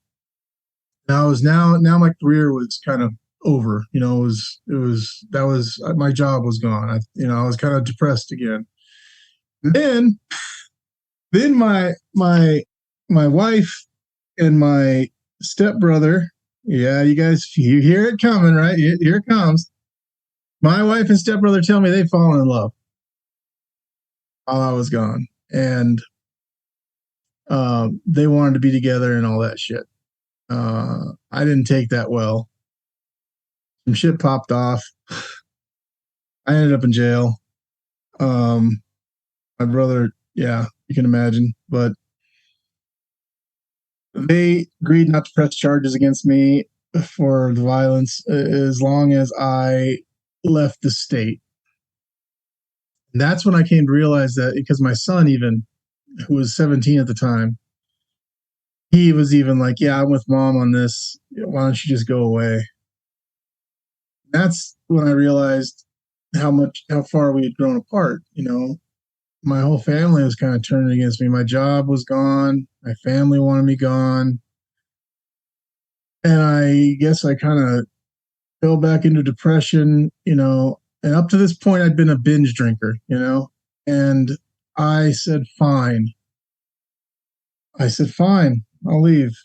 and I was now my career was kind of over. My job was gone. I was kind of depressed again. Then my wife and my stepbrother, yeah, you guys, you hear it coming, right? Here it comes. My wife and stepbrother tell me they've fallen in love while I was gone, and they wanted to be together and all that shit. I didn't take that well. Some shit popped off. I ended up in jail. My brother, yeah, you can imagine, but they agreed not to press charges against me for the violence as long as I left the state. And that's when I came to realize that, because my son, even, who was 17 at the time, he was even like, yeah, I'm with mom on this. Why don't you just go away? That's when I realized how far we had grown apart. My whole family was kind of turning against me. My job was gone. My family wanted me gone. And I guess I kind of fell back into depression, and up to this point, I'd been a binge drinker, and I said, fine. I'll leave.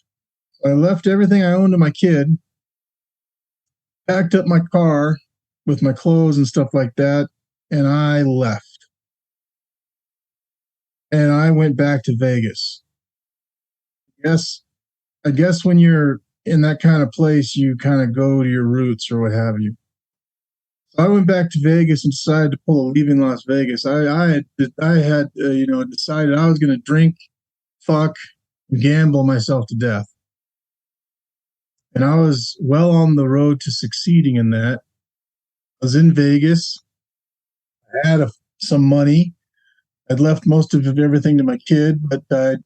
So I left everything I owned to my kid, packed up my car with my clothes and stuff like that, and I left. And I went back to Vegas. I guess when you're in that kind of place, you kind of go to your roots or what have you. So I went back to Vegas and decided to pull a Leaving Las Vegas. I had decided I was going to drink, fuck, and gamble myself to death. And I was well on the road to succeeding in that. I was in Vegas. I had some money. I'd left most of everything to my kid, but I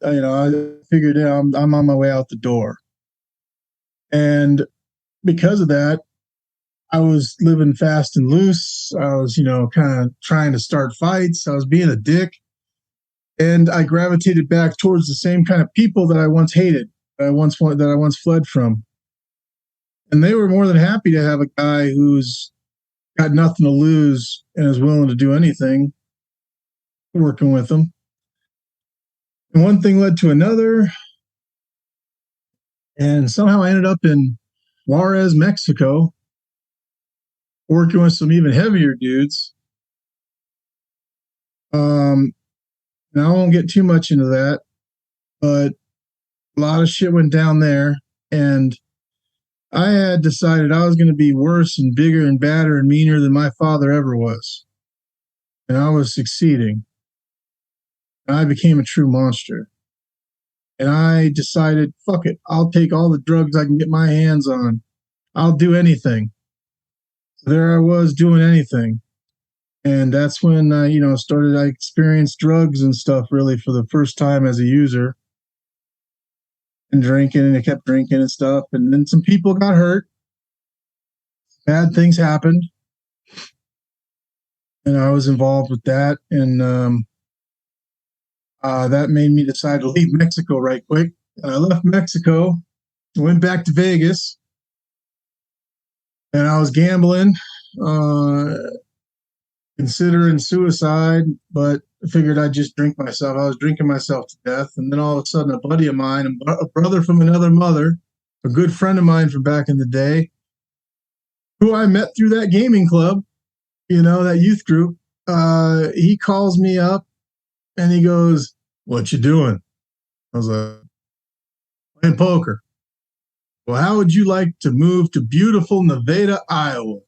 figured I'm on my way out the door. And because of that, I was living fast and loose. I was, kind of trying to start fights. I was being a dick. And I gravitated back towards the same kind of people that I once hated, that I once fled from. And they were more than happy to have a guy who's got nothing to lose and is willing to do anything, working with them. And one thing led to another. And somehow I ended up in Juarez, Mexico, working with some even heavier dudes. Now I won't get too much into that, but a lot of shit went down there, and I had decided I was going to be worse and bigger and badder and meaner than my father ever was. And I was succeeding. And I became a true monster. And I decided, fuck it, I'll take all the drugs I can get my hands on. I'll do anything. So there I was doing anything. And that's when I experienced drugs and stuff really for the first time as a user. And drinking, and I kept drinking and stuff. And then some people got hurt. Bad things happened. And I was involved with that. And that made me decide to leave Mexico right quick. And I left Mexico, went back to Vegas, and I was gambling, considering suicide, but I figured I'd just drink myself. I was drinking myself to death. And then all of a sudden, a buddy of mine, a brother from another mother, a good friend of mine from back in the day, who I met through that gaming club, that youth group, he calls me up and he goes, "What you doing?" I was like, "Playing poker." "Well, how would you like to move to beautiful Nevada, Iowa?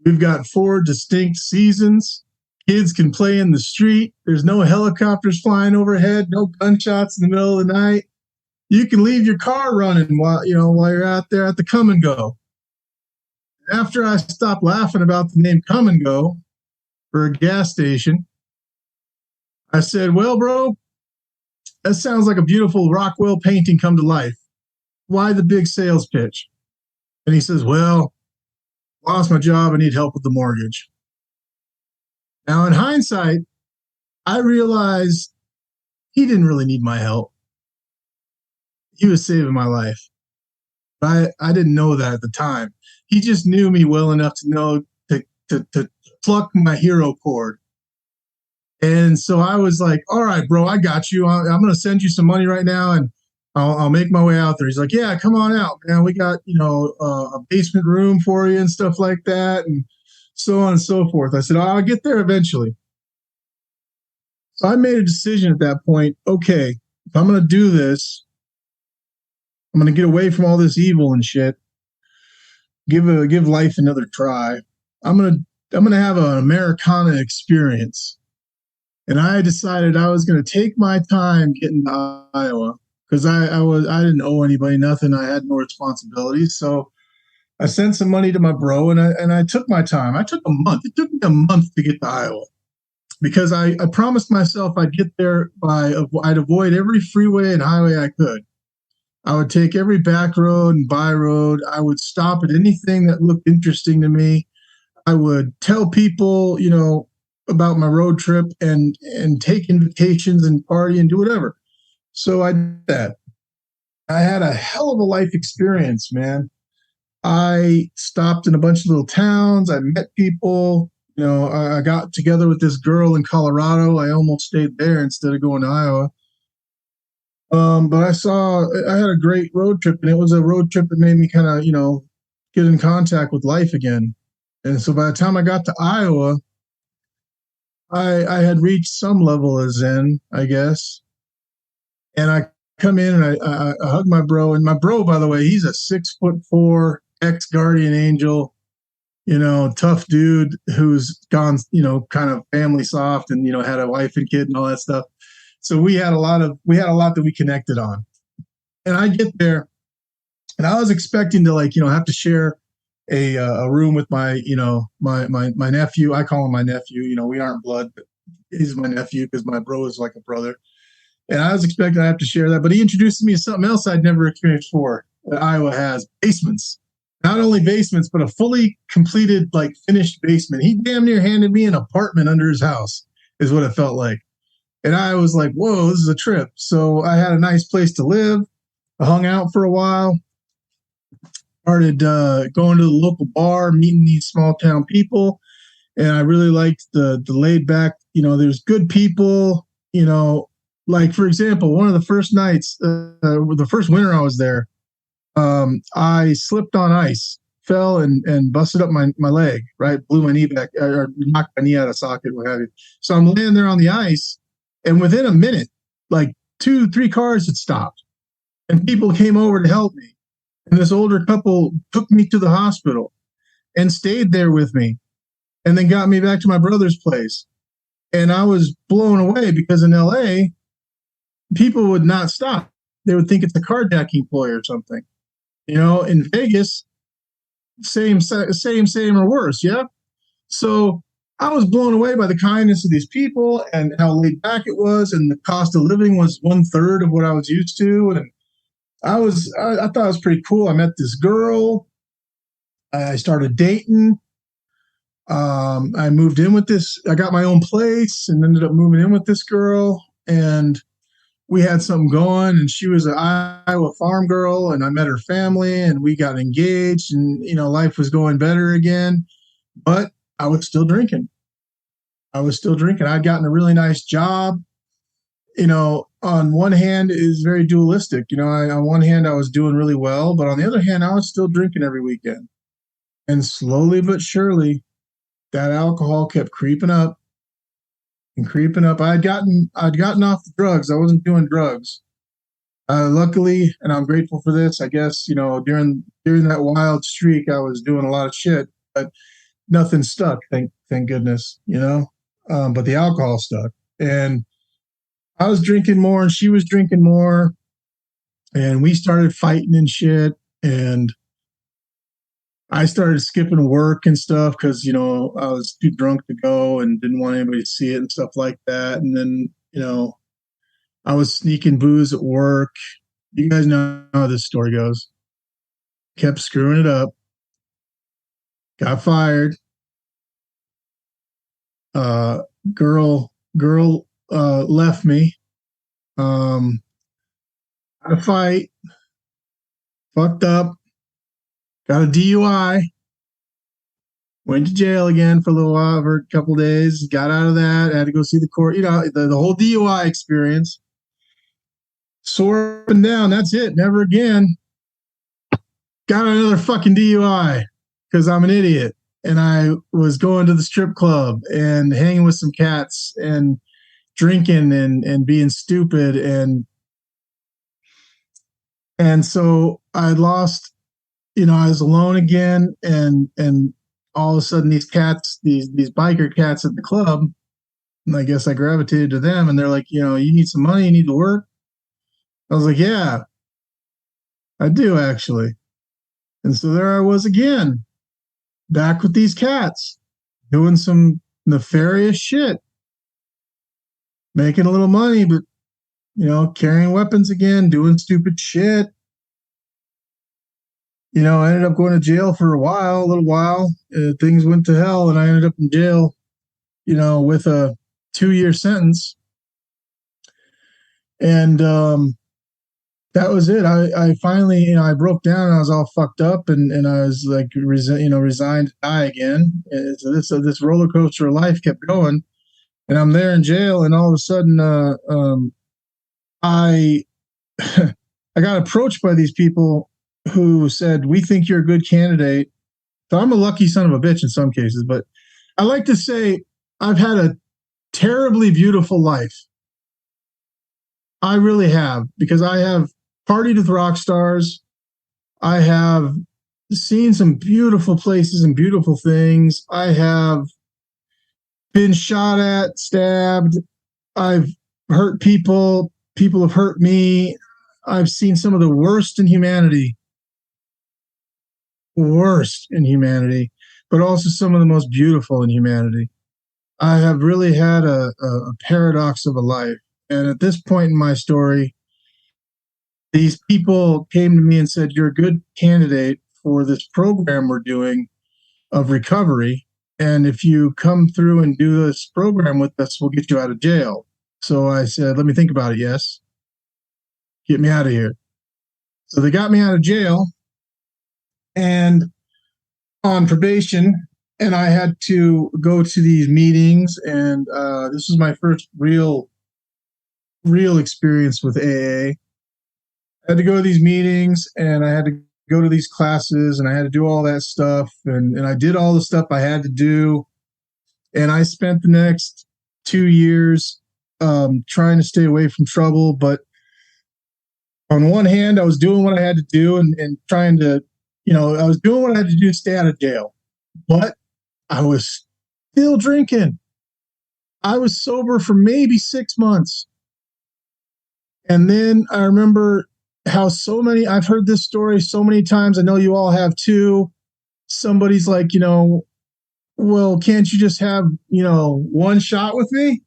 We've got 4 distinct seasons. Kids can play in the street. There's no helicopters flying overhead, no gunshots in the middle of the night. You can leave your car running while you're out there at the come and go. after I stopped laughing about the name Come and Go for a gas station, I said, well, bro, that sounds like a beautiful Rockwell painting come to life. Why the big sales pitch? And he says, well, lost my job. I need help with the mortgage. Now, in hindsight, I realized he didn't really need my help. He was saving my life. But I didn't know that at the time. He just knew me well enough to know to pluck my hero cord. And so I was like, all right, bro, I got you. I'm going to send you some money right now, and I'll make my way out there. He's like, yeah, come on out, man. We got, a basement room for you and stuff like that, and so on and so forth. I said, I'll get there eventually. So I made a decision at that point. Okay, if I'm going to do this, I'm going to get away from all this evil and shit. Give life another try. I'm going to have an Americana experience. And I decided I was going to take my time getting to Iowa because I didn't owe anybody nothing. I had no responsibilities. So I sent some money to my bro, and I took my time. I took a month. It took me a month to get to Iowa because I promised myself I'd get there I'd avoid every freeway and highway I could. I would take every back road and by road. I would stop at anything that looked interesting to me. I would tell people, about my road trip and take invitations and party and do whatever. So I did that. I had a hell of a life experience, man. I stopped in a bunch of little towns. I met people. I got together with this girl in Colorado. I almost stayed there instead of going to Iowa. But I had a great road trip, and it was a road trip that made me kind of, get in contact with life again. And so by the time I got to Iowa, I had reached some level of Zen, I guess. And I come in and I hug my bro. And my bro, by the way, he's a 6'4" ex-guardian angel, tough dude who's gone, kind of family soft and, had a wife and kid and all that stuff. So we had a lot that we connected on. And I get there and I was expecting to have to share a room with my my nephew. I call him my nephew. We aren't blood, but he's my nephew because my bro is like a brother. And I was expecting I have to share that, but he introduced me to something else I'd never experienced before that Iowa has: basements. Not only basements, but a fully completed, finished basement. He damn near handed me an apartment under his house, is what it felt like. And I was like, whoa, this is a trip. So I had a nice place to live. I hung out for a while. Started going to the local bar, meeting these small town people, and I really liked the laid back. There's good people. For example, one of the first nights, the first winter I was there, I slipped on ice, fell and busted up my leg. Right, blew my knee back, or knocked my knee out of socket, what have you. So I'm laying there on the ice, and within a minute, 2-3 cars had stopped, and people came over to help me. And this older couple took me to the hospital and stayed there with me and then got me back to my brother's place. And I was blown away because in LA, people would not stop. They would think it's a carjacking ploy or something. In Vegas, same or worse. Yeah. So I was blown away by the kindness of these people and how laid back it was. And the cost of living was 1/3 of what I was used to. And I thought it was pretty cool. I met this girl. I started dating. I moved in with this. I got my own place and ended up moving in with this girl. And we had something going. And she was an Iowa farm girl. And I met her family. And we got engaged. And, life was going better again. But I was still drinking. I'd gotten a really nice job. On one hand, it is very dualistic. On one hand, I was doing really well, but on the other hand, I was still drinking every weekend. And slowly but surely, that alcohol kept creeping up and creeping up. I'd gotten off the drugs. I wasn't doing drugs. Luckily, and I'm grateful for this, I guess, during that wild streak, I was doing a lot of shit, but nothing stuck. Thank goodness, but the alcohol stuck. And I was drinking more and she was drinking more, and we started fighting and shit. And I started skipping work and stuff because, you know, I was too drunk to go and didn't want anybody to see it and stuff like that. And then, you know, I was sneaking booze at work. You guys know how this story goes. Kept screwing it up. Got fired. Girl left me. Had a fight. Fucked up. Got a DUI. Went to jail again for a little while, for a couple days. Got out of that. Had to go see the court. You know, the whole DUI experience. Sore up and down. That's it. Never again. Got another fucking DUI because I'm an idiot. And I was going to the strip club and hanging with some cats and drinking and being stupid. And so I lost, you know, I was alone again. And all of a sudden these cats, these biker cats at the club, and I guess I gravitated to them, and they're like, you know, you need some money, you need to work. I was like, yeah, I do actually. And so there I was again, back with these cats, doing some nefarious shit, making a little money, but, you know, carrying weapons again, doing stupid shit. You know, I ended up going to jail for a little while. Things went to hell, and I ended up in jail, you know, with a 2-year sentence. And that was it. I finally, you know, I broke down, and I was all fucked up, and I was like, resigned to die again. So this roller coaster of life kept going, and I'm there in jail, and all of a sudden, I I got approached by these people who said, "We think you're a good candidate." So I'm a lucky son of a bitch in some cases, but I like to say I've had a terribly beautiful life. I really have, because I have partied with rock stars. I have seen some beautiful places and beautiful things. I have been shot at, stabbed. I've hurt people. People have hurt me. I've seen some of the worst in humanity, but also some of the most beautiful in humanity. I have really had a paradox of a life. And at this point in my story, these people came to me and said, "You're a good candidate for this program we're doing of recovery. And if you come through and do this program with us, we'll get you out of jail." So I said, "Let me think about it. Yes. Get me out of here." So they got me out of jail and on probation, and I had to go to these meetings. And this was my first real experience with AA. I had to go to these meetings, and I had to go to these classes, and I had to do all that stuff. And I did all the stuff I had to do. And I spent the next 2 years trying to stay away from trouble. But on one hand, I was doing what I had to do and trying to, you know, I was doing what I had to do to stay out of jail. But I was still drinking. I was sober for maybe 6 months. And then I remember how I've heard this story so many times. I know you all have too. Somebody's like, you know, "Well, can't you just have, you know, one shot with me?"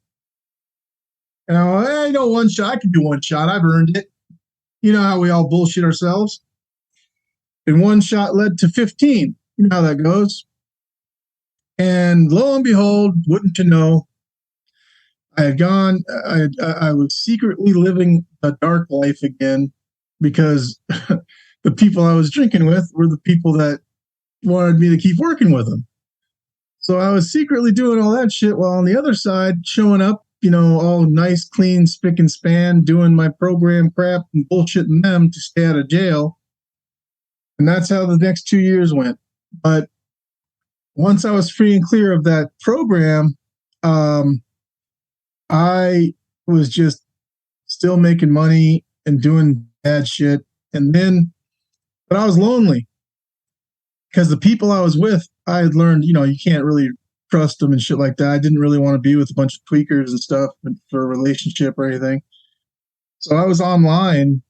And I'm like, "I know one shot. I can do one shot. I've earned it." You know how we all bullshit ourselves. And one shot led to 15. You know how that goes. And lo and behold, wouldn't you know, I was secretly living a dark life again, because the people I was drinking with were the people that wanted me to keep working with them. So I was secretly doing all that shit while on the other side, showing up, you know, all nice, clean, spick and span, doing my program crap and bullshitting them to stay out of jail. And that's how the next 2 years went. But once I was free and clear of that program, I was just still making money and doing bad shit. But I was lonely, because the people I was with, I had learned, you know, you can't really trust them and shit like that. I didn't really want to be with a bunch of tweakers and stuff for a relationship or anything. So I was online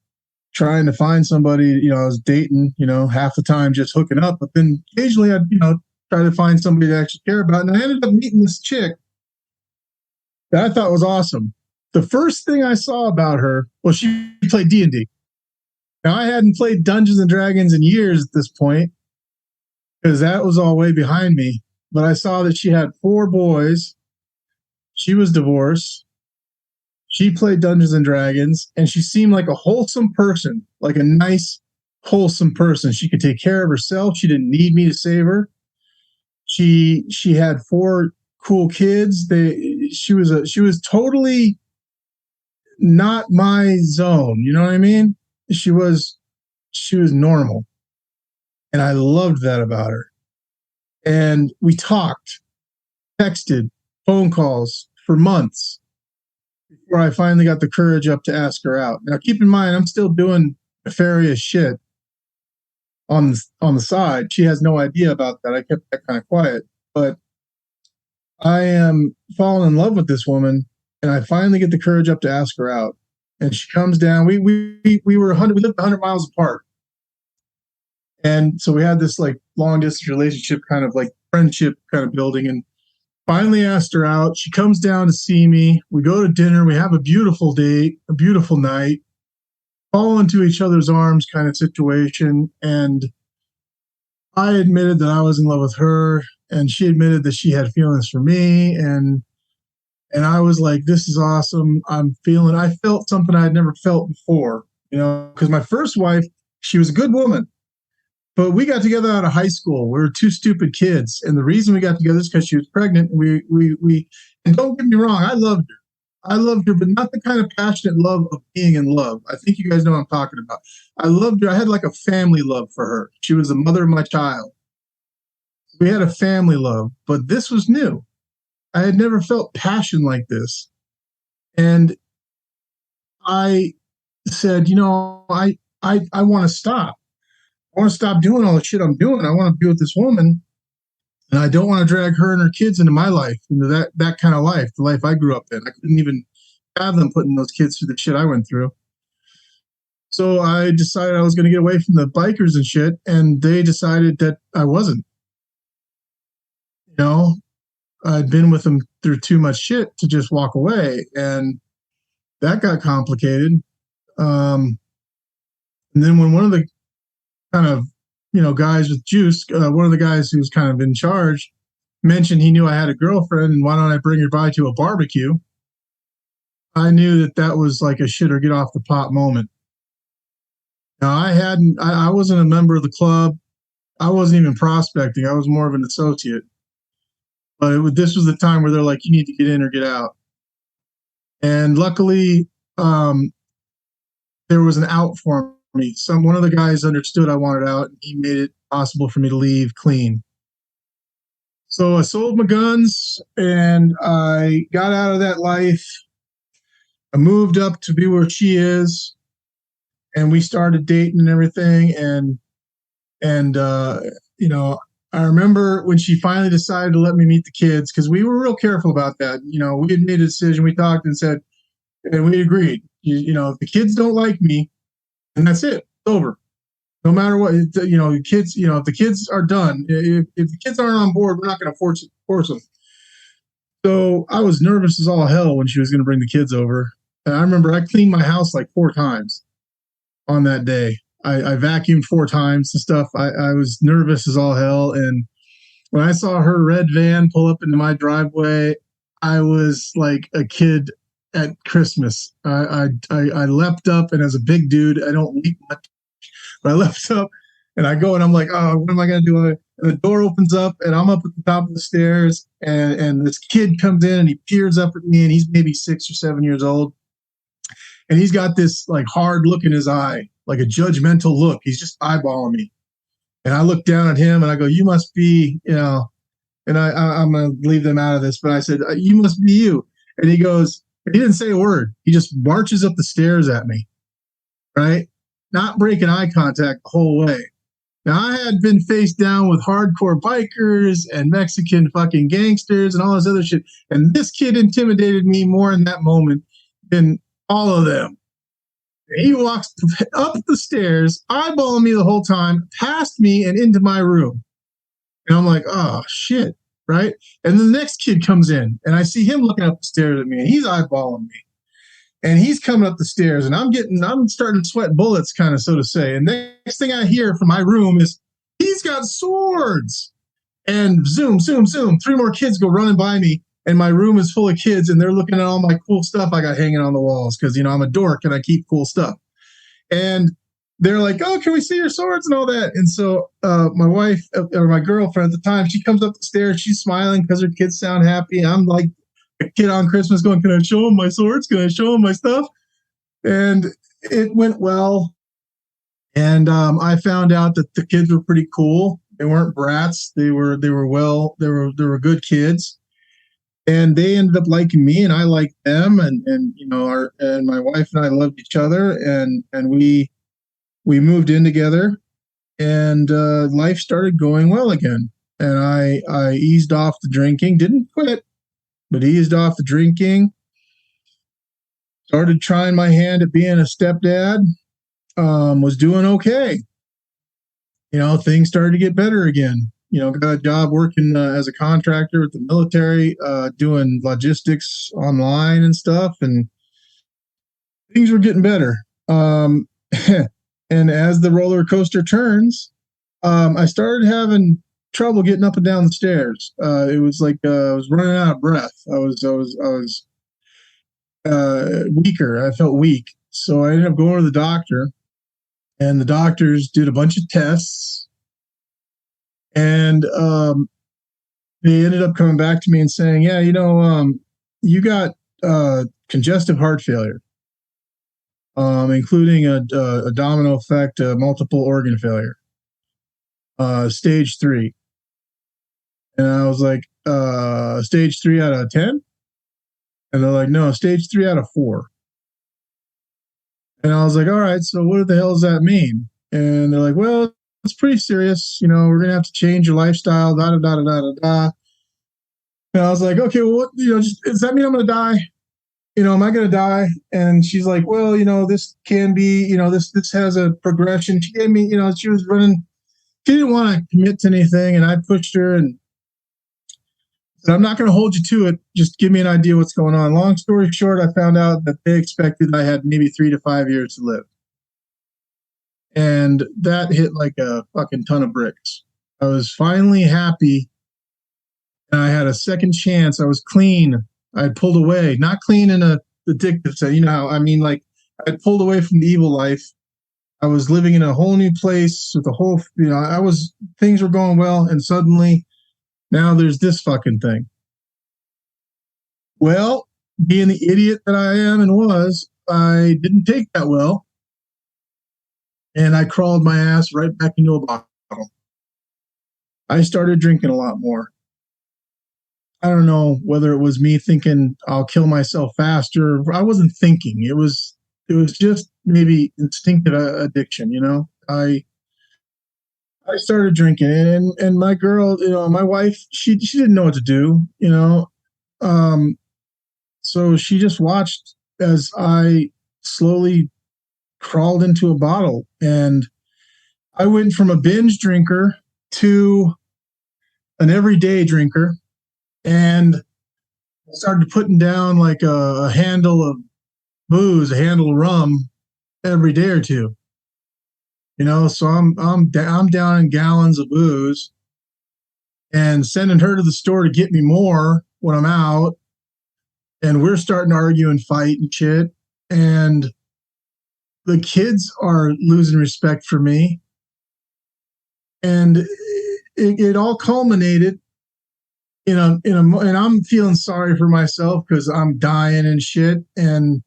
trying to find somebody. I was dating, half the time just hooking up, but then occasionally I'd, try to find somebody to actually care about. And I ended up meeting this chick that I thought was awesome. The first thing I saw about her, well, she played D&D. Now, I hadn't played Dungeons and Dragons in years at this point because that was all way behind me. But I saw that she had 4 boys. She was divorced. She played Dungeons and Dragons, and she seemed like a wholesome person, like a nice, wholesome person. She could take care of herself. She didn't need me to save her. She had 4 cool kids. She was totally not my zone. You know what I mean? She was normal, and I loved that about her. And we talked, texted, phone calls for months before I finally got the courage up to ask her out. Now, keep in mind, I'm still doing nefarious shit on the side. She has no idea about that. I kept that kind of quiet, but I am falling in love with this woman, and I finally get the courage up to ask her out. And she comes down. We lived 100 miles apart, and so we had this like long distance relationship, kind of like friendship, kind of building. And finally asked her out. She comes down to see me. We go to dinner. We have a beautiful date, a beautiful night, fall into each other's arms, kind of situation. And I admitted that I was in love with her, and she admitted that she had feelings for me. And I was like, this is awesome. I felt something I had never felt before, because my first wife, she was a good woman, but we got together out of high school. We were 2 stupid kids. And the reason we got together is because she was pregnant. And don't get me wrong, I loved her, but not the kind of passionate love of being in love. I think you guys know what I'm talking about. I loved her. I had like a family love for her. She was the mother of my child. We had a family love, but this was new. I had never felt passion like this. And I said, I want to stop. I want to stop doing all the shit I'm doing. I want to be with this woman. And I don't want to drag her and her kids into my life, into that kind of life, the life I grew up in. I couldn't even fathom putting those kids through the shit I went through. So I decided I was going to get away from the bikers and shit. And they decided that I wasn't. I'd been with them through too much shit to just walk away, and that got complicated. And then when one of the kind of, guys with juice, one of the guys who's kind of in charge mentioned he knew I had a girlfriend, and why don't I bring her by to a barbecue? I knew that was like a shit or get off the pot moment. Now I wasn't a member of the club. I wasn't even prospecting. I was more of an associate. But this was the time where they're like, you need to get in or get out. And luckily, there was an out for me. One of the guys understood I wanted out, and he made it possible for me to leave clean. So I sold my guns, and I got out of that life. I moved up to be where she is, and we started dating and everything. And I remember when she finally decided to let me meet the kids, because we were real careful about that. We had made a decision. We talked and said, and we agreed, if the kids don't like me, and that's it, it's over. No matter what, the kids, if the kids are done, if the kids aren't on board, we're not going to force them. So I was nervous as all hell when she was going to bring the kids over. And I remember I cleaned my house like 4 times on that day. I vacuumed 4 times and stuff. I was nervous as all hell. And when I saw her red van pull up into my driveway, I was like a kid at Christmas. I leapt up, and as a big dude, I don't leap much, but I leapt up and I go, and I'm like, oh, what am I going to do? And the door opens up, and I'm up at the top of the stairs, and this kid comes in, and he peers up at me, and he's maybe 6 or 7 years old. And he's got this like hard look in his eye, like a judgmental look. He's just eyeballing me. And I look down at him, and I go, you must be, and I'm going to leave them out of this, but I said, you must be you. And he goes, and he didn't say a word. He just marches up the stairs at me, right? Not breaking eye contact the whole way. Now, I had been face down with hardcore bikers and Mexican fucking gangsters and all this other shit. And this kid intimidated me more in that moment than all of them. He walks up the stairs, eyeballing me the whole time, past me and into my room. And I'm like, oh, shit, right? And then the next kid comes in, and I see him looking up the stairs at me, and he's eyeballing me. And he's coming up the stairs, and I'm starting to sweat bullets, kind of, so to say. And next thing I hear from my room is, he's got swords. And zoom, zoom, zoom. 3 more kids go running by me, and my room is full of kids, and they're looking at all my cool stuff I got hanging on the walls because, I'm a dork and I keep cool stuff. And they're like, oh, can we see your swords and all that? And so my wife, or my girlfriend at the time, she comes up the stairs. She's smiling because her kids sound happy. I'm like a kid on Christmas going, can I show them my swords? Can I show them my stuff? And it went well. And I found out that the kids were pretty cool. They weren't brats. They were good kids. And they ended up liking me, and I liked them. And my wife and I loved each other, and we moved in together, and life started going well again. And I eased off the drinking, didn't quit, but eased off the drinking. Started trying my hand at being a stepdad. Was doing okay. Things started to get better again. Got a job working as a contractor with the military, doing logistics online and stuff, and things were getting better. And as the roller coaster turns, I started having trouble getting up and down the stairs. It was like I was running out of breath. I was weaker. I felt weak, so I ended up going to the doctor, and the doctors did a bunch of tests. And they ended up coming back to me and saying, yeah, you got congestive heart failure, including a domino effect, multiple organ failure, stage 3. And I was like, stage 3 out of 10? And they're like, no, stage 3 out of 4. And I was like, all right, so what the hell does that mean? And they're like, well, it's pretty serious. We're going to have to change your lifestyle, da, da, da, da, da, da. And I was like, okay, well, what, does that mean I'm going to die? Am I going to die? And she's like, well, this can be, this has a progression. She gave me, she was running, she didn't want to commit to anything. And I pushed her and said, I'm not going to hold you to it. Just give me an idea what's going on. Long story short, I found out that they expected I had maybe 3 to 5 years to live. And that hit like a fucking ton of bricks. I was finally happy, and I had a second chance. I was clean. I had pulled away, not clean in a addictive sense. Like I had pulled away from the evil life. I was living in a whole new place with a whole, things were going well, and suddenly now there's this fucking thing. Well, being the idiot that I am and was, I didn't take that well. And I crawled my ass right back into a bottle. I started drinking a lot more. I don't know whether it was me thinking I'll kill myself faster. I wasn't thinking. It was just maybe instinctive addiction, I started drinking, and my girl, my wife, she didn't know what to do, so she just watched as I slowly crawled into a bottle, and I went from a binge drinker to an everyday drinker, and I started putting down like a handle of booze, a handle of rum every day or two. So I'm down in gallons of booze and sending her to the store to get me more when I'm out, and we're starting to argue and fight and shit, and the kids are losing respect for me. And it all culminated and I'm feeling sorry for myself because I'm dying and shit. And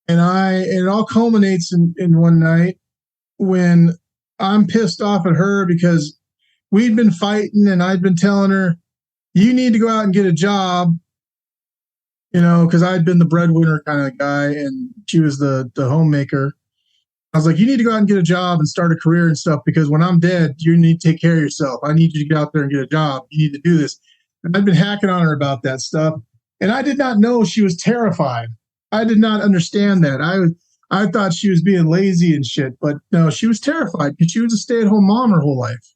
it all culminates in one night when I'm pissed off at her because we'd been fighting, and I'd been telling her, you need to go out and get a job. Because I'd been the breadwinner kind of guy, and she was the homemaker. I was like, you need to go out and get a job and start a career and stuff, because when I'm dead, you need to take care of yourself. I need you to get out there and get a job. You need to do this. And I've been hacking on her about that stuff. And I did not know she was terrified. I did not understand that. I thought she was being lazy and shit, but no, she was terrified because she was a stay-at-home mom her whole life.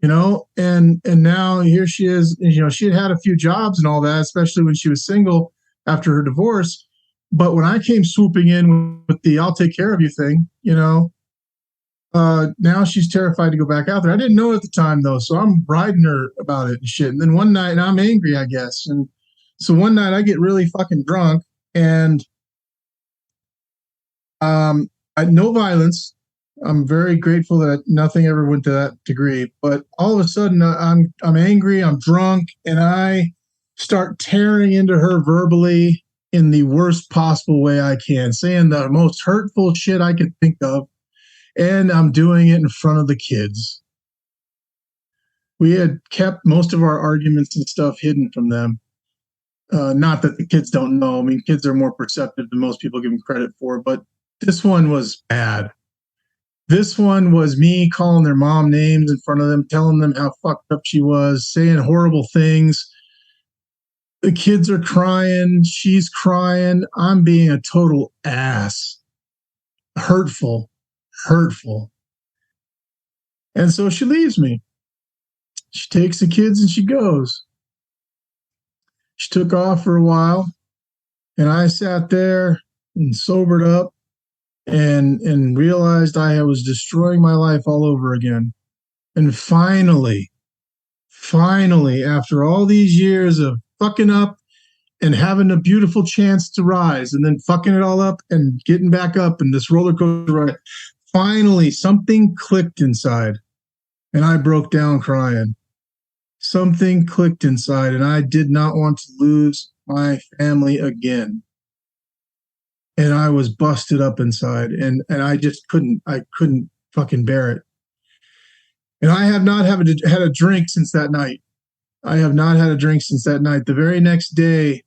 And now here she is. She had a few jobs and all that, especially when she was single after her divorce. But when I came swooping in with the "I'll take care of you" thing, now she's terrified to go back out there. I didn't know at the time though, so I'm riding her about it and shit. And then one night, and I'm angry, I guess. And so one night I get really fucking drunk, and no violence. I'm very grateful that nothing ever went to that degree. But all of a sudden, I'm angry. I'm drunk, and I start tearing into her verbally in the worst possible way I can, saying the most hurtful shit I could think of, and I'm doing it in front of the kids. We had kept most of our arguments and stuff hidden from them. Not that the kids don't know. I mean, kids are more perceptive than most people give them credit for, but this one was bad. This one was me calling their mom names in front of them, telling them how fucked up she was, saying horrible things. The kids are crying. She's crying. I'm being a total ass. Hurtful. And so she leaves me. She takes the kids and she goes. She took off for a while, and I sat there and sobered up and realized I was destroying my life all over again. And finally, after all these years of fucking up and having a beautiful chance to rise and then fucking it all up and getting back up and this roller coaster ride, finally something clicked inside, and I broke down crying. Something clicked inside, and I did not want to lose my family again. And I was busted up inside, and I just couldn't fucking bear it. And I have not had a drink since that night. The very next day,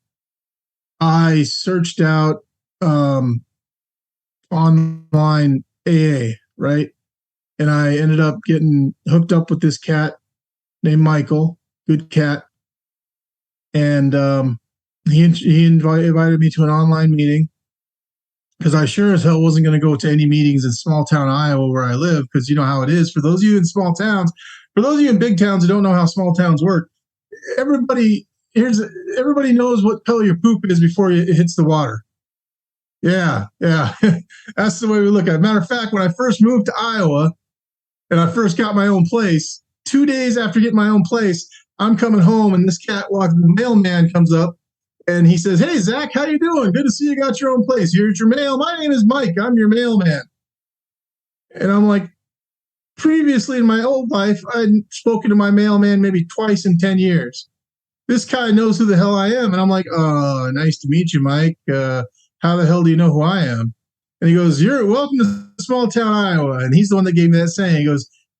I searched out online AA, right? And I ended up getting hooked up with this cat named Michael, good cat. And he invited me to an online meeting, because I sure as hell wasn't going to go to any meetings in small town Iowa where I live, because you know how it is. For those of you in small towns, for those of you in big towns who don't know how small towns work, everybody knows what color your poop is before it hits the water. Yeah. That's the way we look at it. Matter of fact, when I first moved to Iowa and I first got my own place, 2 days after getting my own place, I'm coming home and this the mailman comes up and he says, "Hey, Zack, how you doing? Good to see you got your own place. Here's your mail. My name is Mike. I'm your mailman." And I'm like, previously in my old life, I'd spoken to my mailman maybe twice in 10 years. This guy knows who the hell I am. And I'm like, "Nice to meet you, Mike. How the hell do you know who I am?" And he goes, "You're welcome to small town Iowa." And he's the one that gave me that saying.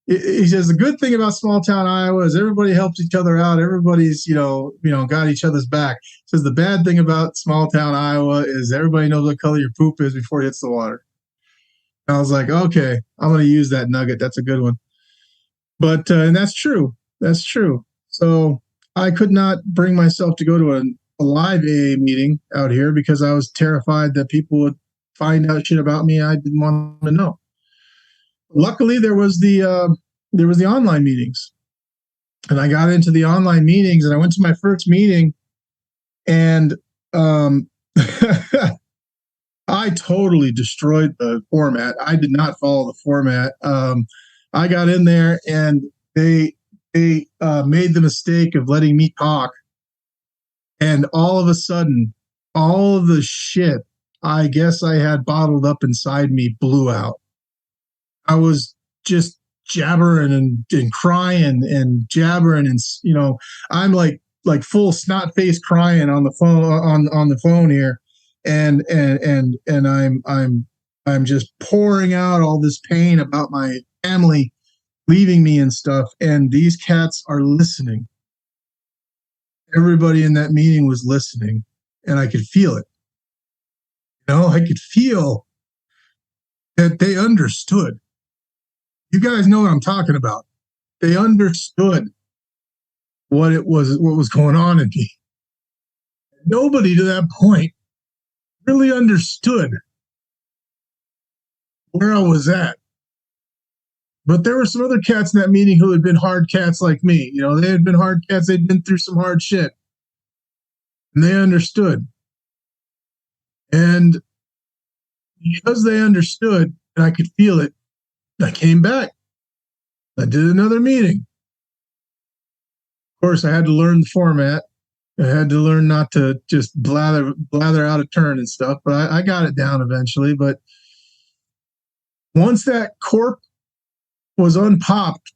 He says, "The good thing about small town Iowa is everybody helps each other out. Everybody's, got each other's back." He says, "The bad thing about small town Iowa is everybody knows what color your poop is before it hits the water." And I was like, okay, I'm going to use that nugget. That's a good one. But, and that's true. So I could not bring myself to go to a live AA meeting out here because I was terrified that people would find out shit about me I didn't want to know. Luckily, there was the online meetings, and I got into the online meetings, and I went to my first meeting, and I totally destroyed the format. I did not follow the format. I got in there, and they made the mistake of letting me talk, and all of a sudden, all of the shit I guess I had bottled up inside me blew out. I was just jabbering and crying and jabbering, and I'm like full snot face crying on the phone on the phone here, and I'm just pouring out all this pain about my family leaving me and stuff, and these cats are listening. Everybody in that meeting was listening, and I could feel it. I could feel that they understood. You guys know what I'm talking about. They understood what was going on in me. Nobody to that point really understood where I was at. But there were some other cats in that meeting who had been hard cats like me. You know, they had been hard cats. They'd been through some hard shit. And they understood. And because they understood and I could feel it, I came back. I did another meeting. Of course, I had to learn the format. I had to learn not to just blather out of turn and stuff, but I got it down eventually. But once that cork was unpopped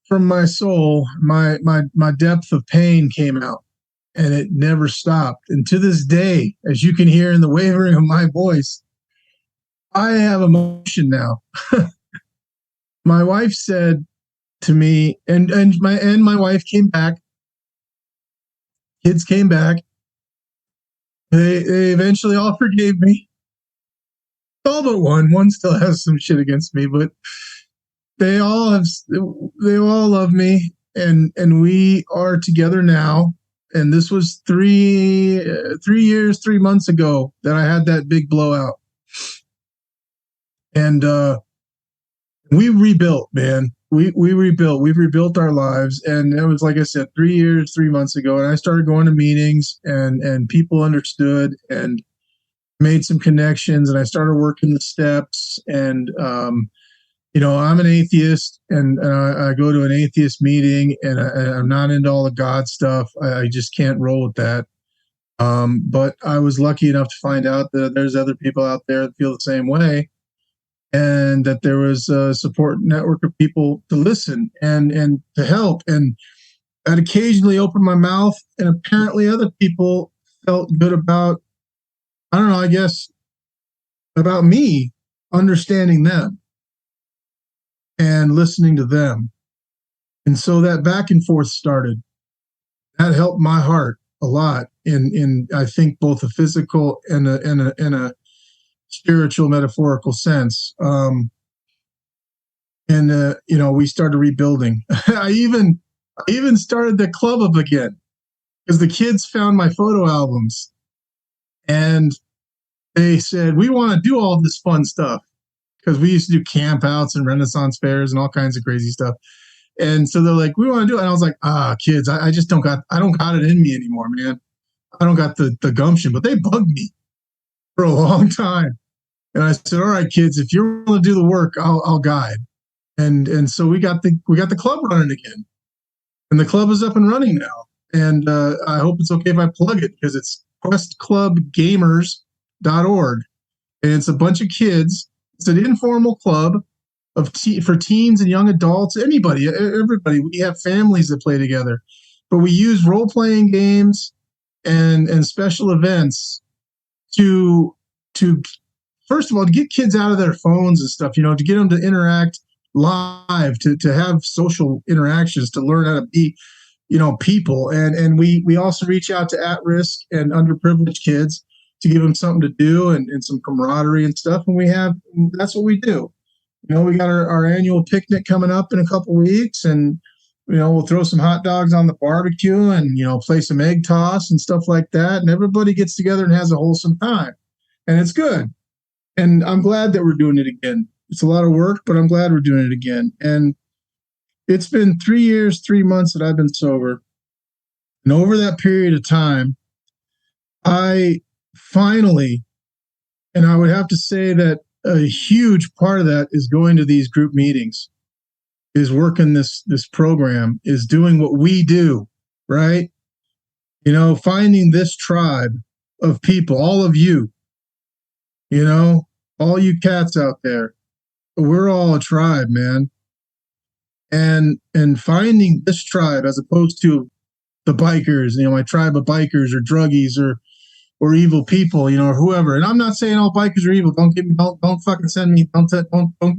from my soul, my depth of pain came out, and it never stopped. And to this day, as you can hear in the wavering of my voice, I have emotion now. My wife said to me, and my wife came back. Kids came back. They eventually all forgave me. All but one. One still has some shit against me, but they all love me, and we are together now. And this was 3 years, 3 months ago that I had that big blowout. And we rebuilt, man. We rebuilt. We've rebuilt our lives. And it was, like I said, 3 years, 3 months ago. And I started going to meetings, and people understood and made some connections. And I started working the steps. And, you know, I'm an atheist, and I go to an atheist meeting, and I'm not into all the God stuff. I just can't roll with that. But I was lucky enough to find out that there's other people out there that feel the same way, and that there was a support network of people to listen and to help. And I'd occasionally open my mouth, and apparently other people felt good about, I don't know, I guess, about me understanding them and listening to them. And so that back and forth started. That helped my heart a lot in I think both a physical and a spiritual, metaphorical sense. You know, we started rebuilding. I even started the club up again because the kids found my photo albums, and they said, we want to do all this fun stuff, because we used to do campouts and Renaissance fairs and all kinds of crazy stuff. And so they're like, we want to do it. And I was like, kids, I don't got it in me anymore, man. I don't got the gumption. But they bugged me for a long time. And I said, all right, kids, if you're willing to do the work, I'll guide. And so we got the club running again. And the club is up and running now. And I hope it's okay if I plug it, because it's questclubgamers.org. And it's a bunch of kids. It's an informal club for teens and young adults, everybody. We have families that play together, but we use role-playing games and special events to first of all, to get kids out of their phones and stuff, you know, to get them to interact live, to have social interactions, to learn how to be, you know, people. And we also reach out to at-risk and underprivileged kids to give them something to do and some camaraderie and stuff. And that's what we do. You know, we got our annual picnic coming up in a couple weeks, and, you know, we'll throw some hot dogs on the barbecue and, you know, play some egg toss and stuff like that. And everybody gets together and has a wholesome time, and it's good. And I'm glad that we're doing it again. It's a lot of work, but I'm glad we're doing it again. And it's been 3 years, 3 months that I've been sober. And over that period of time, I finally, and I would have to say that a huge part of that is going to these group meetings, is working this program, is doing what we do, right? You know, finding this tribe of people, all of you, you know, all you cats out there, we're all a tribe, man. And finding this tribe as opposed to the bikers, you know, my tribe of bikers or druggies or evil people, you know, or whoever. And I'm not saying all bikers are evil. Don't fucking send me, don't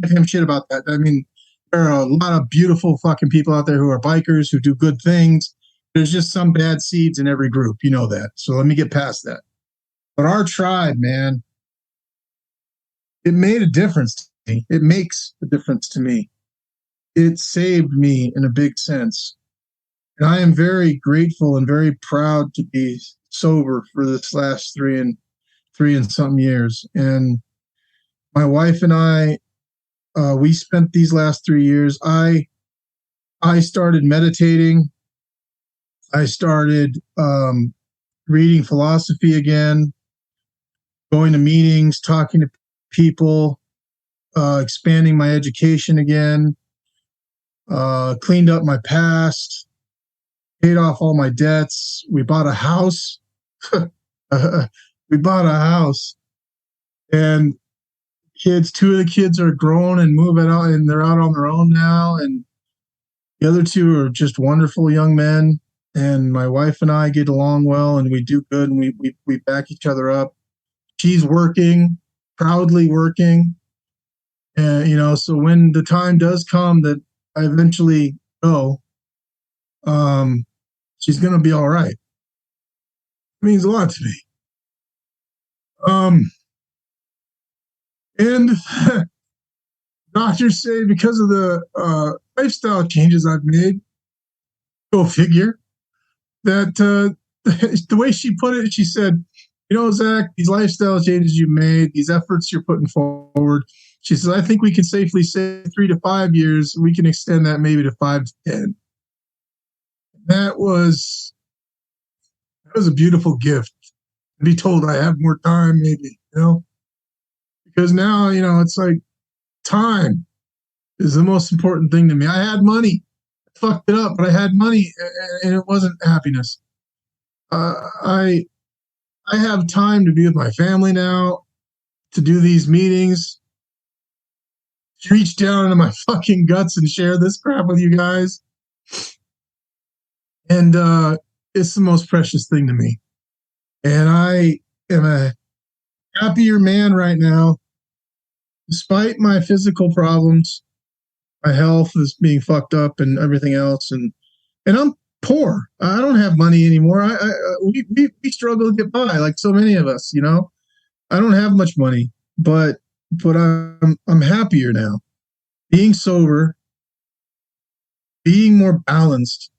give him shit about that. I mean, there are a lot of beautiful fucking people out there who are bikers, who do good things. There's just some bad seeds in every group. You know that. So let me get past that. But our tribe, man, it made a difference to me. It makes a difference to me. It saved me in a big sense. And I am very grateful and very proud to be sober for this last three and something years. And my wife and I, we spent these last 3 years. I started meditating. I started reading philosophy again, going to meetings, talking to people, expanding my education again, cleaned up my past, paid off all my debts. We bought a house. We bought a house. And two of the kids are grown and moving out, and they're out on their own now. And the other two are just wonderful young men. And my wife and I get along well, and we do good, and we back each other up. She's working, proudly working. And, so when the time does come that I eventually go, she's going to be all right. It means a lot to me. And doctors say because of the lifestyle changes I've made, go figure, that the way she put it, she said, Zach, these lifestyle changes you made, these efforts you're putting forward, she says, I think we can safely say 3 to 5 years. We can extend that maybe to 5 to 10. That was a beautiful gift. To be told I have more time, maybe, because now, it's like time is the most important thing to me. I had money, I fucked it up, but I had money, and it wasn't happiness. I have time to be with my family now, to do these meetings, to reach down into my fucking guts and share this crap with you guys. And it's the most precious thing to me. And I am a happier man right now, despite my physical problems. My health is being fucked up and everything else. And I'm poor. I don't have money anymore. We struggle to get by, like so many of us, I don't have much money, but I'm happier now. Being sober, being more balanced,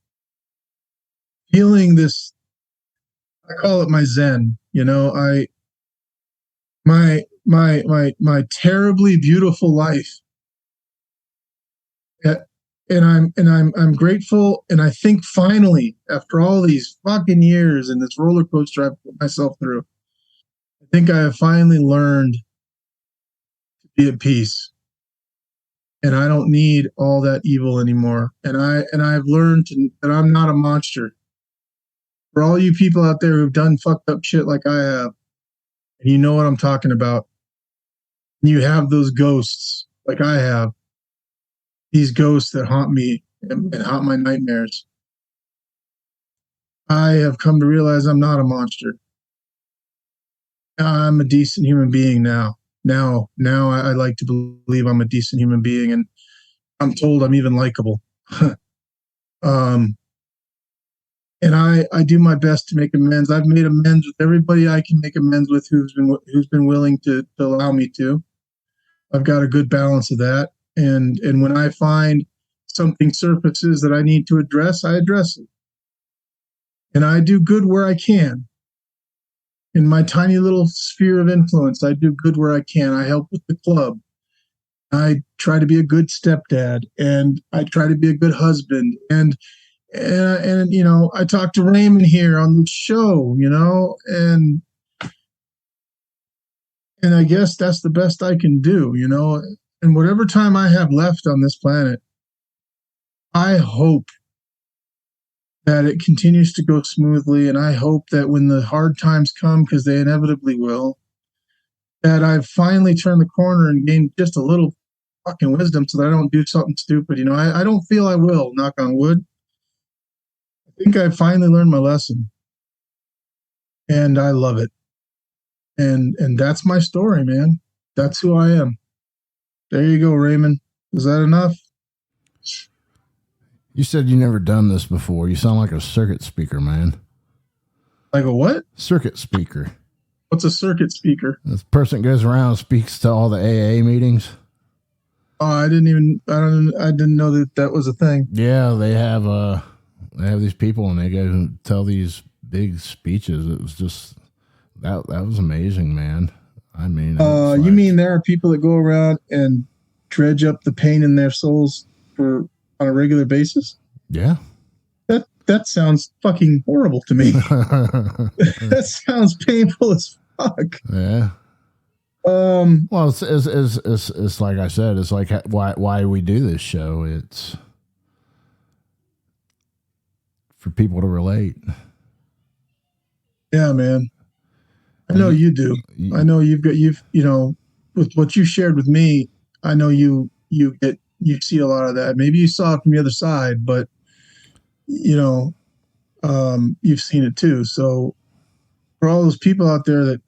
feeling this, I call it my Zen, my terribly beautiful life. And I'm grateful, and I think finally, after all these fucking years and this roller coaster I've put myself through, I think I have finally learned to be at peace. And I don't need all that evil anymore. And I've learned that I'm not a monster. For all you people out there who've done fucked up shit like I have, and you know what I'm talking about, and you have those ghosts like I have, these ghosts that haunt me and haunt my nightmares, I have come to realize I'm not a monster. I'm a decent human being now. Now I like to believe I'm a decent human being, and I'm told I'm even likable. And I do my best to make amends. I've made amends with everybody I can make amends with who's been willing to allow me to. I've got a good balance of that. And when I find something surfaces that I need to address, I address it. And I do good where I can. In my tiny little sphere of influence, I do good where I can. I help with the club. I try to be a good stepdad, and I try to be a good husband. And I talked to Raymond here on the show, and I guess that's the best I can do, And whatever time I have left on this planet, I hope that it continues to go smoothly, and I hope that when the hard times come, because they inevitably will, that I've finally turned the corner and gained just a little fucking wisdom so that I don't do something stupid. I don't feel I will, knock on wood. I think I finally learned my lesson, and I love it. And that's my story, man. That's who I am. There you go, Raymond. Is that enough? You said you never done this before. You sound like a circuit speaker, man. Like a what? Circuit speaker. What's a circuit speaker? This person goes around and speaks to all the AA meetings. Oh, I didn't know that was a thing. Yeah, they have these people, and they go and tell these big speeches. It was just that was amazing, man. I mean, You mean there are people that go around and dredge up the pain in their souls on a regular basis? Yeah. That sounds fucking horrible to me. That sounds painful as fuck. Yeah. Well, it's like I said, it's like why we do this show. It's for people to relate. Yeah, man. I know you do. I know you've with what you shared with me, I know you see a lot of that. Maybe you saw it from the other side, but you've seen it too. So for all those people out there that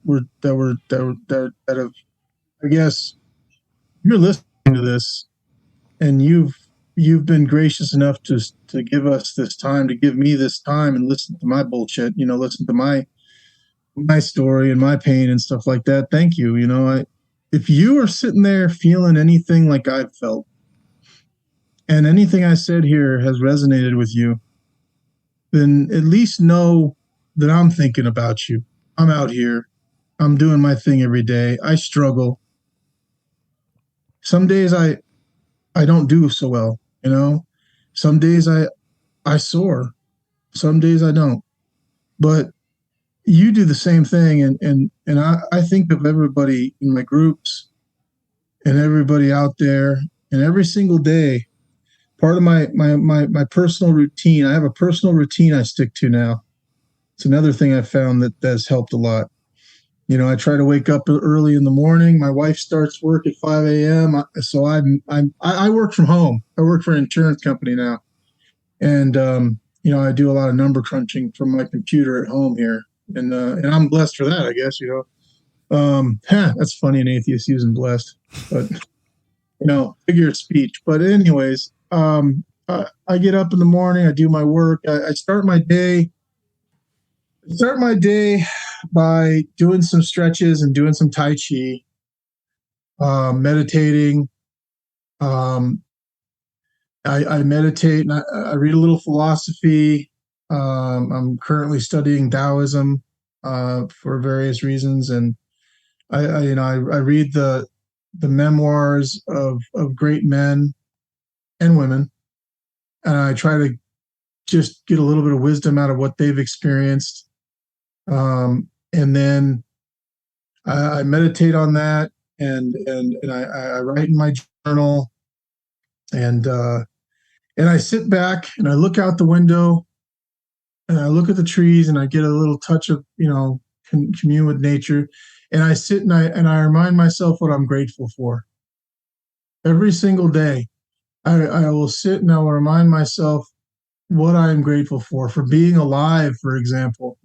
have, I guess, you're listening to this, and you've been gracious enough to give us this time, to give me this time, and listen to my bullshit. Listen to my story and my pain and stuff like that. Thank you. If you are sitting there feeling anything like I've felt, and anything I said here has resonated with you, then at least know that I'm thinking about you. I'm out here. I'm doing my thing every day. I struggle. Some days I don't do so well, Some days I soar. Some days I don't. But you do the same thing, and I think of everybody in my groups and everybody out there, and every single day, part of my personal routine. I have a personal routine I stick to now. It's another thing I've found that's helped a lot. I try to wake up early in the morning. My wife starts work at 5 a.m. So I work from home. I work for an insurance company now, and I do a lot of number crunching from my computer at home here, and I'm blessed for that, I guess. That's funny, an atheist using blessed, but figure of speech. But anyways, I get up in the morning. I do my work. I start my day. By doing some stretches and doing some Tai Chi, meditating. I meditate and I read a little philosophy. I'm currently studying Taoism for various reasons, and I read the memoirs of great men and women, and I try to just get a little bit of wisdom out of what they've experienced. And then I meditate on that, and I write in my journal, and I sit back and I look out the window and I look at the trees and I get a little touch of, commune with nature, and I sit and I remind myself what I'm grateful for. Every single day, I will sit and I will remind myself what I am grateful for being alive, for example,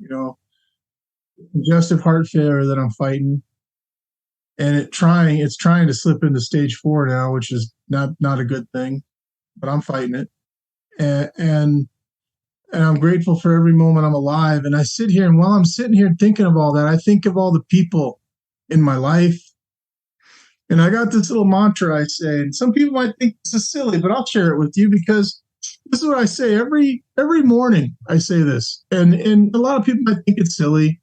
congestive heart failure that I'm fighting, and it's trying to slip into stage 4 now, which is not a good thing, but I'm fighting it, and I'm grateful for every moment I'm alive. And I sit here, and while I'm sitting here thinking of all that, I think of all the people in my life, and I got this little mantra I say, and some people might think this is silly, but I'll share it with you because this is what I say every morning. I say this, and a lot of people might think it's silly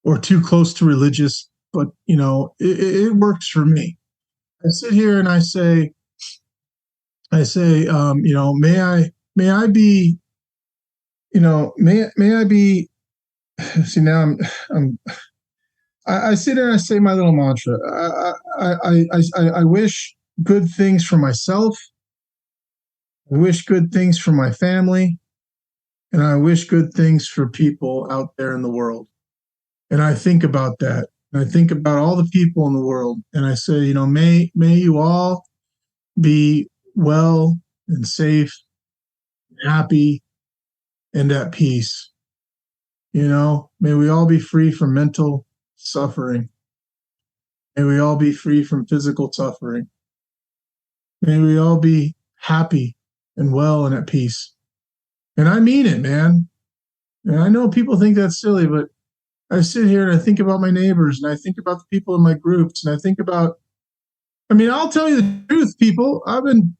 or too close to religious, but it works for me. I sit here and I say, may I be, may I be. See, now I sit here and I say my little mantra. I wish good things for myself. I wish good things for my family, and I wish good things for people out there in the world. And I think about that. And I think about all the people in the world. And I say, may you all be well and safe, happy, and at peace. May we all be free from mental suffering. May we all be free from physical suffering. May we all be happy and well and at peace. And I mean it, man. And I know people think that's silly, but I sit here and I think about my neighbors, and I think about the people in my groups, and I think about, I'll tell you the truth, people. I've been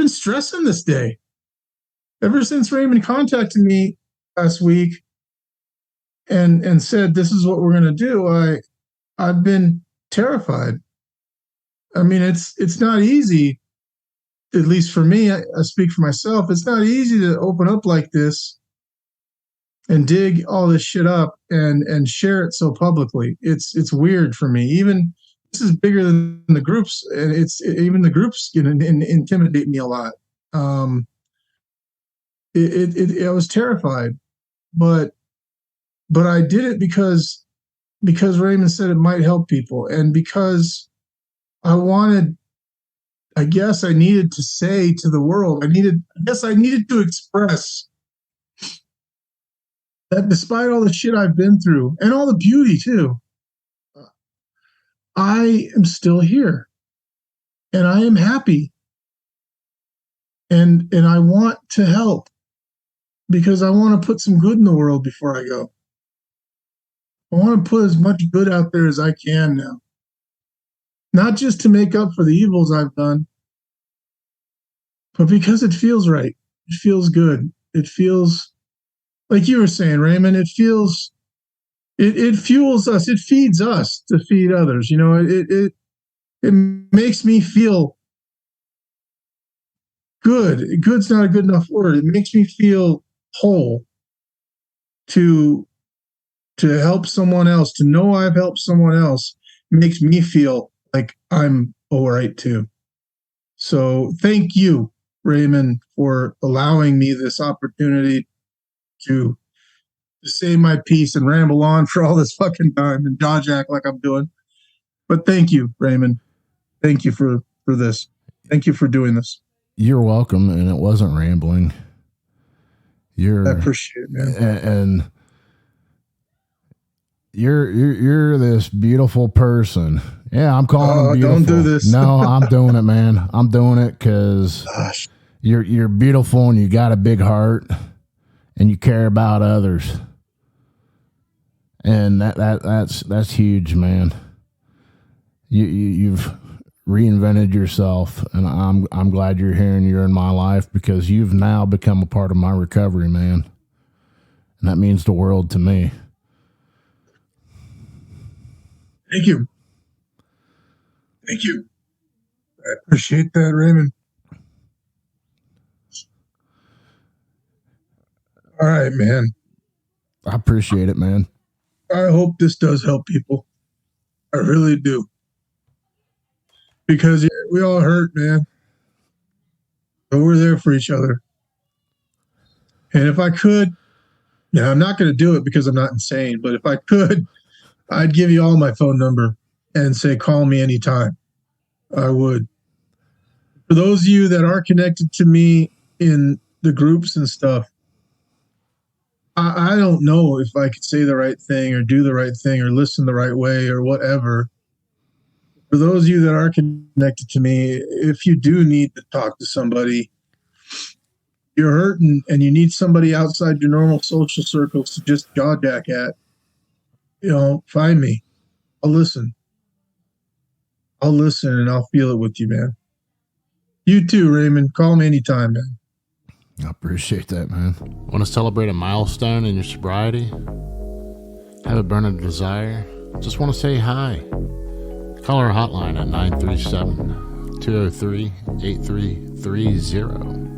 stressing this day. Ever since Raymond contacted me last week and said, this is what we're going to do, I've been terrified. I mean, it's not easy, at least for me. I speak for myself. It's not easy to open up like this and dig all this shit up and share it so publicly. It's weird for me. Even this is bigger than the groups, and even the groups intimidate me a lot. I was terrified, but I did it because Raymond said it might help people, and because I guess I needed to say to the world, I needed to express that despite all the shit I've been through and all the beauty too, I am still here and I am happy. And I want to help because I want to put some good in the world before I go. I want to put as much good out there as I can now. Not just to make up for the evils I've done, but because it feels right. It feels good. It feels, like you were saying, Raymond, it fuels us. It feeds us to feed others. You know, it makes me feel good. Good's not a good enough word. It makes me feel whole to help someone else, to know I've helped someone else. It makes me feel like I'm all right too. So thank you, Raymond, for allowing me this opportunity to say my piece and ramble on for all this fucking time and jaw jack like I'm doing. But thank you, Raymond. Thank you for this. Thank you for doing this. You're welcome, and it wasn't rambling. I appreciate it, man. And you're this beautiful person. Yeah, I'm calling him beautiful. Don't do this. No, I'm doing it, man. I'm doing it because you're beautiful and you got a big heart and you care about others. And that's huge, man. You've reinvented yourself, and I'm glad you're here and you're in my life because you've now become a part of my recovery, man. And that means the world to me. Thank you. Thank you. I appreciate that, Raymond. All right, man. I appreciate it, man. I hope this does help people. I really do. Because we all hurt, man. But we're there for each other. And if I could, I'm not going to do it because I'm not insane, but if I could, I'd give you all my phone number and say, call me anytime. I would. For those of you that are connected to me in the groups and stuff, I don't know if I could say the right thing or do the right thing or listen the right way or whatever. For those of you that are connected to me, if you do need to talk to somebody, you're hurting and you need somebody outside your normal social circles to just jaw jack at, find me. I'll listen. And I'll feel it with you, man. You too, Raymond. Call me anytime, man. I appreciate that, man. Want to celebrate a milestone in your sobriety? Have a burning desire? Just want to say hi. Call our hotline at 937-203-8330.